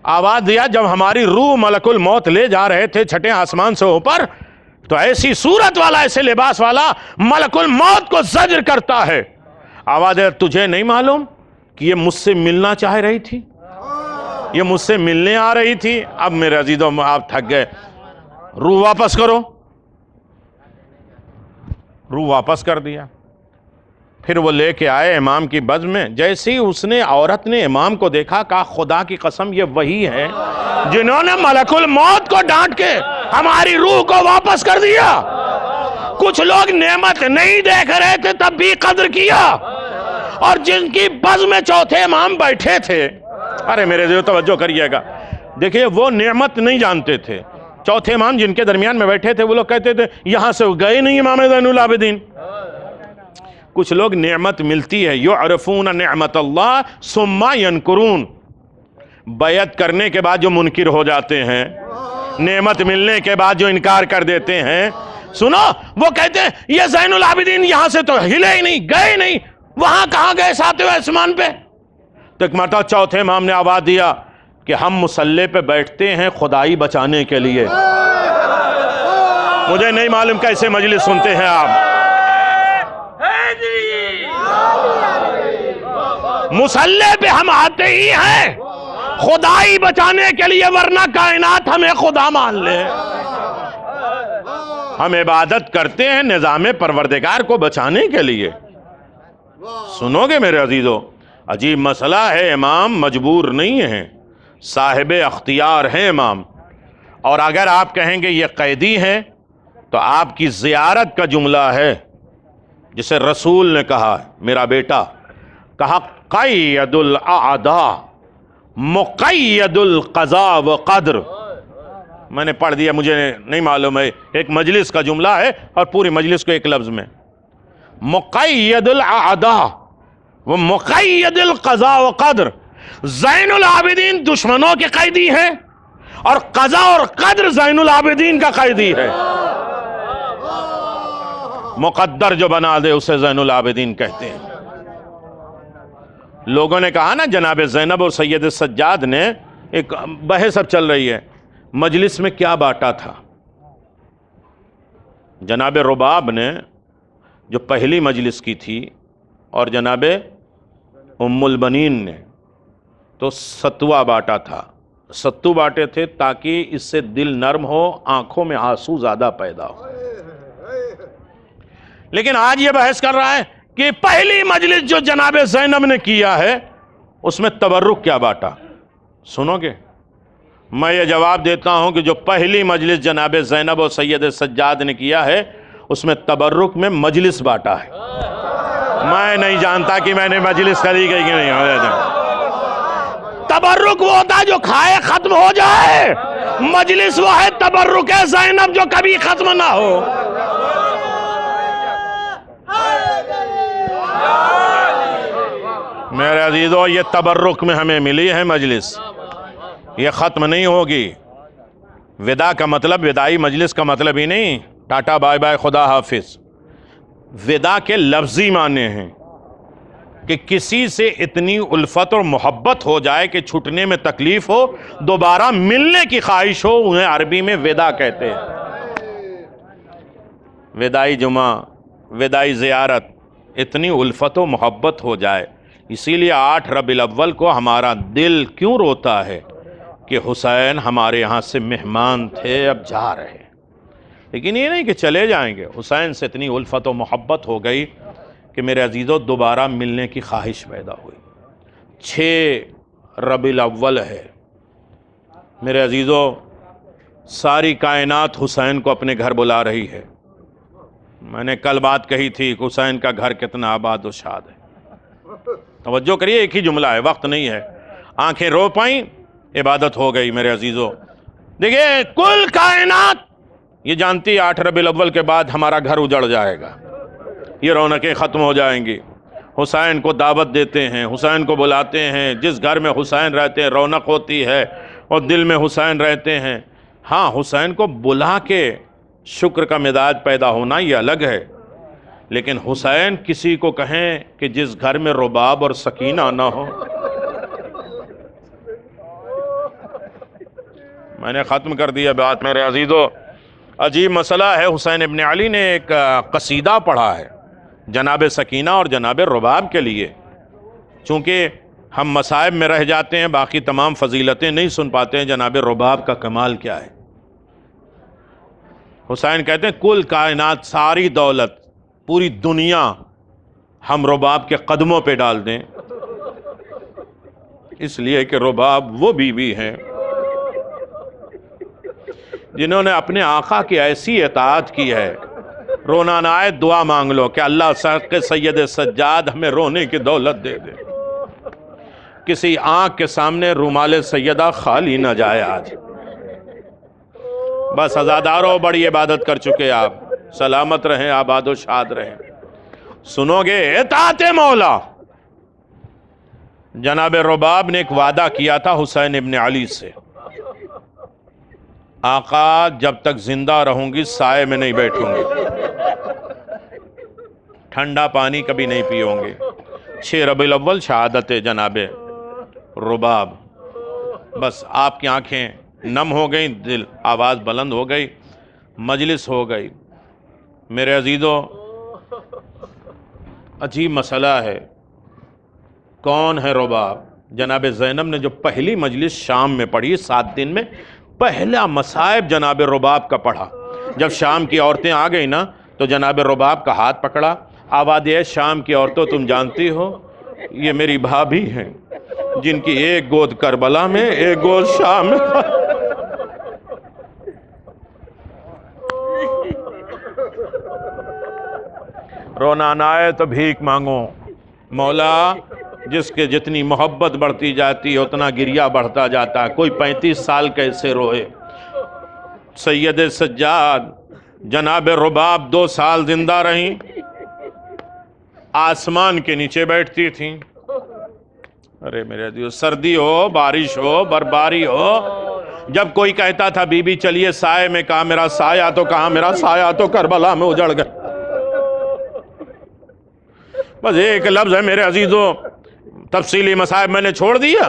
آواز دیا جب ہماری روح ملک الموت لے جا رہے تھے چھٹے آسمان سے اوپر، تو ایسی صورت والا، ایسے لباس والا ملک الموت کو زجر کرتا ہے۔ آواز دیا تجھے نہیں معلوم کہ یہ مجھ سے ملنا چاہ رہی تھی، یہ مجھ سے ملنے آ رہی تھی؟ اب میرے عزیزوں آپ تھک گئے، روح واپس کرو۔ روح واپس کر دیا۔ پھر وہ لے کے آئے امام کی بز میں. جیسے ہی اس نے عورت نے امام کو دیکھا, کہا خدا کی قسم یہ وہی ہے جنہوں نے ملک الموت کو ڈانٹ کے ہماری روح کو واپس کر دیا. کچھ لوگ نعمت نہیں دیکھ رہے تھے تب بھی قدر کیا, اور جن کی بز میں چوتھے امام بیٹھے تھے, ارے میرے جو توجہ کریے گا, دیکھیے وہ نعمت نہیں جانتے تھے. چوتھے امام جن کے درمیان میں بیٹھے تھے وہ لوگ کہتے تھے یہاں سے گئے نہیں امام زین العابدین. کچھ لوگ نعمت ملتی ہے, یعرفون نعمت اللہ ثم ینکرون, بیعت کرنے کے بعد جو منکر ہو جاتے ہیں, نعمت ملنے کے بعد جو انکار کر دیتے ہیں. سنو, وہ کہتے ہیں یہ زین العابدین یہاں سے تو ہلے ہی نہیں, گئے نہیں, وہاں کہاں گئے ساتویں آسمان پہ. تو ایک مرتبہ چوتھے امام نے آواز دیا کہ ہم مصلی پہ بیٹھتے ہیں خدائی بچانے کے لیے. مجھے نہیں معلوم کیسے مجلس سنتے ہیں آپ. مصلی پہ ہم آتے ہی ہیں خدائی بچانے کے لیے, ورنہ کائنات ہمیں خدا مان لے. ہم عبادت کرتے ہیں نظام پروردگار کو بچانے کے لیے. سنو گے میرے عزیزو, عجیب مسئلہ ہے. امام مجبور نہیں ہیں, صاحب اختیار ہیں امام. اور اگر آپ کہیں گے یہ قیدی ہیں تو آپ کی زیارت کا جملہ ہے جسے رسول نے کہا, میرا بیٹا, کہا قید الاعداء مقید القضاء و قدر. میں نے پڑھ دیا, مجھے نہیں معلوم ہے, ایک مجلس کا جملہ ہے اور پوری مجلس کو ایک لفظ میں. مقید الاعداء و مقید القضاء و قدر. زین العابدین دشمنوں کے قیدی ہیں اور قضاء اور قدر زین العابدین کا قیدی ہے. مقدر جو بنا دے اسے زین العابدین کہتے ہیں. لوگوں نے کہا نا جناب زینب اور سید سجاد نے, ایک بحث اب چل رہی ہے, مجلس میں کیا بانٹا تھا. جناب رباب نے جو پہلی مجلس کی تھی اور جناب ام البنین نے تو ستوا بانٹا تھا. ستو بانٹے تھے تاکہ اس سے دل نرم ہو, آنکھوں میں آنسو زیادہ پیدا ہو. لیکن آج یہ بحث کر رہا ہے کہ پہلی مجلس جو جناب زینب نے کیا ہے اس میں تبرک کیا بانٹا. سنو گے, میں یہ جواب دیتا ہوں کہ جو پہلی مجلس جناب زینب اور سید سجاد نے کیا ہے اس میں تبرک میں مجلس بانٹا ہے. میں نہیں جانتا کہ میں نے مجلس کری گئی کہ نہیں. تبرک وہ ہوتا ہے جو کھائے ختم ہو جائے, مجلس وہ ہے تبرک ہے زینب جو کبھی ختم نہ ہو. میرے عزیزو, یہ تبرک میں ہمیں ملی ہے مجلس, یہ ختم نہیں ہوگی. ودا کا مطلب, ودائی مجلس کا مطلب ہی نہیں ٹاٹا بائے بائے خدا حافظ. ودا کے لفظی معنی ہیں کہ کسی سے اتنی الفت اور محبت ہو جائے کہ چھٹنے میں تکلیف ہو, دوبارہ ملنے کی خواہش ہو, انہیں عربی میں ودا کہتے ہیں. ودائی جمعہ, ودائی زیارت, اتنی الفت و محبت ہو جائے. اسی لیے 8 ربیع الاول کو ہمارا دل کیوں روتا ہے کہ حسین ہمارے یہاں سے مہمان تھے, اب جا رہے ہیں. لیکن یہ نہیں کہ چلے جائیں گے, حسین سے اتنی الفت و محبت ہو گئی کہ میرے عزیزو دوبارہ ملنے کی خواہش پیدا ہوئی. 6 ربیع الاول ہے میرے عزیزو, ساری کائنات حسین کو اپنے گھر بلا رہی ہے. میں نے کل بات کہی تھی کہ حسین کا گھر کتنا آباد و شاد ہے. توجہ کریے, ایک ہی جملہ ہے, وقت نہیں ہے. آنکھیں رو پائیں, عبادت ہو گئی میرے عزیزو. دیکھیے کل کائنات یہ جانتی 8 ربیع الاول کے بعد ہمارا گھر اجڑ جائے گا, یہ رونقیں ختم ہو جائیں گی. حسین کو دعوت دیتے ہیں, حسین کو بلاتے ہیں. جس گھر میں حسین رہتے ہیں رونق ہوتی ہے اور دل میں حسین رہتے ہیں. ہاں, حسین کو بلا کے شکر کا مزاج پیدا ہونا یہ الگ ہے, لیکن حسین کسی کو کہیں کہ جس گھر میں رباب اور سکینہ نہ ہو. میں نے ختم کر دیا بات میرے عزیزو. عجیب مسئلہ ہے. حسین ابن علی نے ایک قصیدہ پڑھا ہے جناب سکینہ اور جناب رباب کے لیے. چونکہ ہم مصائب میں رہ جاتے ہیں, باقی تمام فضیلتیں نہیں سن پاتے ہیں. جناب رباب کا کمال کیا ہے. حسین کہتے ہیں کل کائنات, ساری دولت, پوری دنیا ہم رباب کے قدموں پہ ڈال دیں، اس لیے کہ رباب وہ بیوی ہیں جنہوں نے اپنے آقا کی ایسی اطاعت کی ہے۔ رونا نہ آئے، دعا مانگ لو کہ اللہ کے سید سجاد ہمیں رونے کی دولت دے دے، کسی آنکھ کے سامنے رومال سیدہ خالی نہ جائے آج۔ بس عزادارو، بڑی عبادت کر چکے آپ، سلامت رہیں، آباد و شاد رہیں۔ سنو گے اطاعت مولا؟ جناب رباب نے ایک وعدہ کیا تھا حسین ابن علی سے، آقا جب تک زندہ رہوں گی سائے میں نہیں بیٹھوں گی، ٹھنڈا پانی کبھی نہیں پیوں گے۔ 6 ربیع الاول شہادت جناب رباب۔ بس آپ کی آنکھیں نم ہو گئیں، دل آواز بلند ہو گئی، مجلس ہو گئی۔ میرے عزیزو، عجیب مسئلہ ہے، کون ہے رباب؟ جناب زینب نے جو پہلی مجلس شام میں پڑھی 7 دن میں، پہلا مصائب جناب رباب کا پڑھا۔ جب شام کی عورتیں آ گئی نا تو جناب رباب کا ہاتھ پکڑا، آواز دیا، شام کی عورتوں تم جانتی ہو یہ میری بھابھی ہیں جن کی ایک گود کربلا میں ایک گود شام میں۔ رونا نہ آئے تو بھیک مانگو، مولا جس کے جتنی محبت بڑھتی جاتی ہے اتنا گریہ بڑھتا جاتا ہے، کوئی 35 سال کیسے روئے۔ سید سجاد جناب رباب 2 سال زندہ رہیں، آسمان کے نیچے بیٹھتی تھیں۔ ارے میرے عزیزو، سردی ہو، بارش ہو، برباری ہو، جب کوئی کہتا تھا بی بی چلیے سائے میں، کہا میرا سایہ تو کہاں، میرا سایہ تو کربلا میں اجڑ گیا۔ بس ایک لفظ ہے میرے عزیزو، تفصیلی مصائب میں نے چھوڑ دیا۔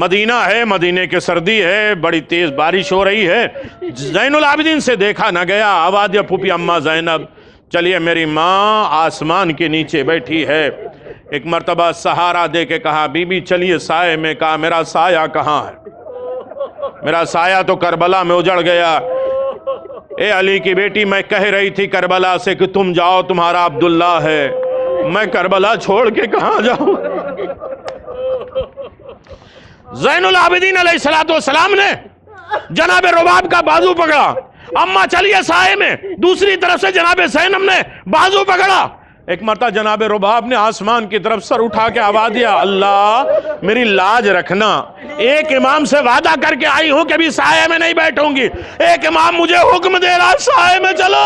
مدینہ ہے، مدینے کے سردی ہے، بڑی تیز بارش ہو رہی ہے، زین العابدین سے دیکھا نہ گیا، آواز دیا پھوپھی اماں زینب چلیے، میری ماں آسمان کے نیچے بیٹھی ہے۔ ایک مرتبہ سہارا دے کے کہا بی بی چلیے سائے میں، کہا میرا سایہ کہاں ہے، میرا سایہ تو کربلا میں اجڑ گیا۔ اے علی کی بیٹی، میں کہہ رہی تھی کربلا سے کہ تم جاؤ، تمہارا عبداللہ ہے، میں کربلا چھوڑ کے کہاں جاؤں؟ زین العابدین علیہ السلام نے جناب رباب کا بازو پکڑا، اماں چلیے سائے میں، دوسری طرف سے جناب زینب نے بازو پکڑا۔ ایک مرتبہ جناب رباب نے آسمان کی طرف سر اٹھا کے آواز دیا، اللہ میری لاج رکھنا، ایک امام سے وعدہ کر کے آئی ہوں کہ بھی سائے میں نہیں بیٹھوں گی، ایک امام مجھے حکم دے رہا سائے میں چلو۔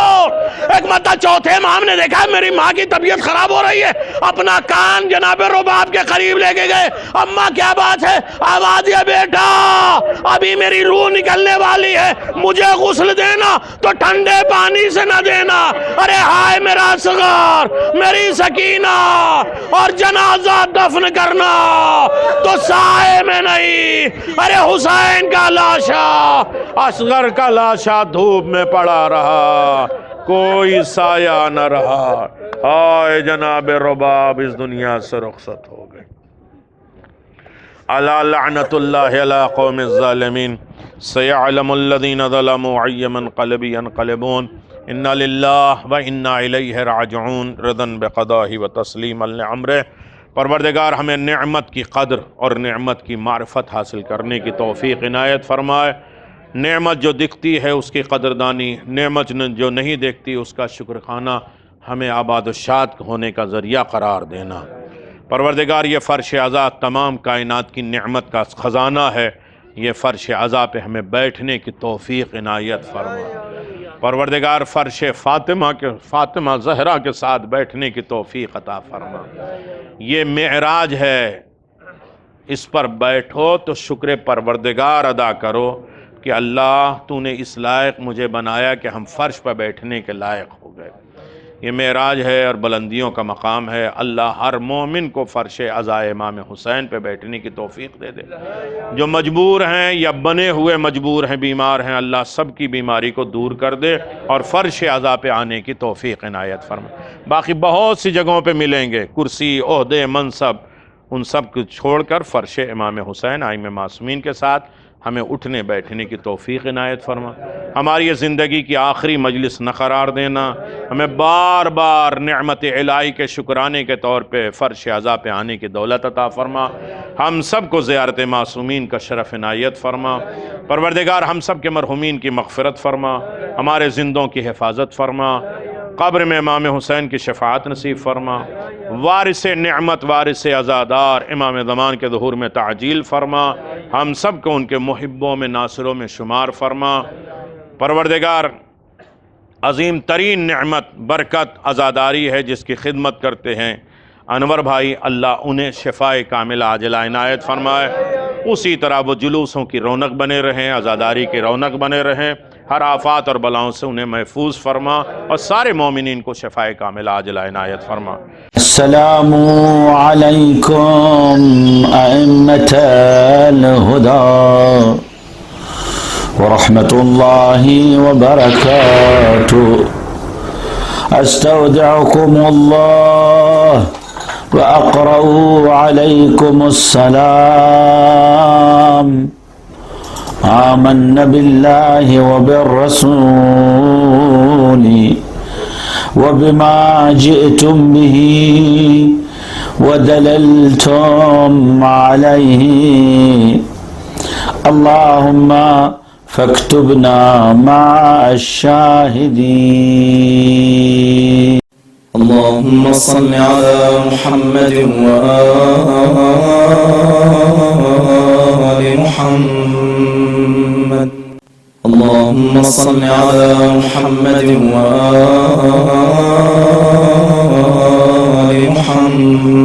ایک مرتبہ چوتھے امام نے دیکھا میری ماں کی طبیعت خراب ہو رہی ہے، اپنا کان جناب رباب کے قریب لے کے گئے، اماں کیا بات ہے؟ آواز دیا بیٹا ابھی میری روح نکلنے والی ہے، مجھے غسل دینا تو ٹھنڈے پانی سے نہ دینا، ارے ہائے میرا صغار، میری سکینہ، اور جنازہ دفن کرنا تو سائے میں نہیں۔ ارے حسین کا لاشا، اصغر کا لاشا دھوپ میں پڑا رہا، کوئی سایہ نہ رہا، ہائے جناب رباب اس دنیا سے رخصت ہو گئے۔ الا لعنت اللہ علی قوم الظالمین، سیعلم الذین ظلموا ای منقلب ینقلبون، انا للہ و انا الیہ راجعون، رضا بقضاہ و تسلیما لامرہ۔ پروردگار ہمیں نعمت کی قدر اور نعمت کی معرفت حاصل کرنے کی توفیق عنایت فرمائے۔ نعمت جو دکھتی ہے اس کی قدردانی، نعمت جو نہیں دیکھتی اس کا شکر خانہ ہمیں آباد و شاد ہونے کا ذریعہ قرار دینا۔ پروردگار یہ فرش عزا تمام کائنات کی نعمت کا خزانہ ہے، یہ فرش عزا پہ ہمیں بیٹھنے کی توفیق عنایت فرما۔ پروردگار فرش فاطمہ زہرا کے ساتھ بیٹھنے کی توفیق عطا فرما۔ یہ معراج ہے، اس پر بیٹھو تو شکر پروردگار ادا کرو کہ اللہ تو نے اس لائق مجھے بنایا کہ ہم فرش پر بیٹھنے کے لائق ہو گئے۔ یہ معراج ہے اور بلندیوں کا مقام ہے۔ اللہ ہر مومن کو فرش عزا امام حسین پہ بیٹھنے کی توفیق دے دے۔ جو مجبور ہیں یا بنے ہوئے مجبور ہیں، بیمار ہیں، اللہ سب کی بیماری کو دور کر دے اور فرش عزا پہ آنے کی توفیق عنایت فرما۔ باقی بہت سی جگہوں پہ ملیں گے، کرسی، عہدے، منصب، ان سب کو چھوڑ کر فرش امام حسین ائمہ معصومین کے ساتھ ہمیں اٹھنے بیٹھنے کی توفیق عنایت فرما. ہماری یہ زندگی کی آخری مجلس نہ قرار دینا. ہمیں بار بار نعمت الہی کے شکرانے کے طور پہ فرش عزا پہ آنے کی دولت عطا فرما. ہم سب کو زیارت معصومین کا شرف عنایت فرما. پروردگار ہم سب کے مرحومین کی مغفرت فرما. ہمارے زندوں کی حفاظت فرما. قبر میں امام حسین کی شفاعت نصیب فرما. وارث نعمت وارث عزادار امام زمان کے ظہور میں تعجیل فرما. ہم سب کو ان کے محبوں میں ناصروں میں شمار فرما. پروردگار عظیم ترین نعمت برکت عزاداری ہے جس کی خدمت کرتے ہیں انور بھائی، اللہ انہیں شفائے کاملہ عاجلہ عنایت فرمائے. اسی طرح وہ جلوسوں کی رونق بنے رہیں، عزاداری کی رونق بنے رہیں. ہر آفات اور بلاؤں سے انہیں محفوظ فرما اور سارے مومنین کو شفائے کاملہ عاجلہ عنایت فرما. السلام علیکم ائمة الہدی ورحمۃ اللہ وبرکاتہ. استودعکم اللہ وأقرأ عليكم السلام. آمنا بالله وبالرسول وبما جئتم به ودللتم عليه. اللهم فاكتبنا مع الشاهدين. اللهم صل على محمد وآل محمد. اللهم صل على محمد وآل محمد.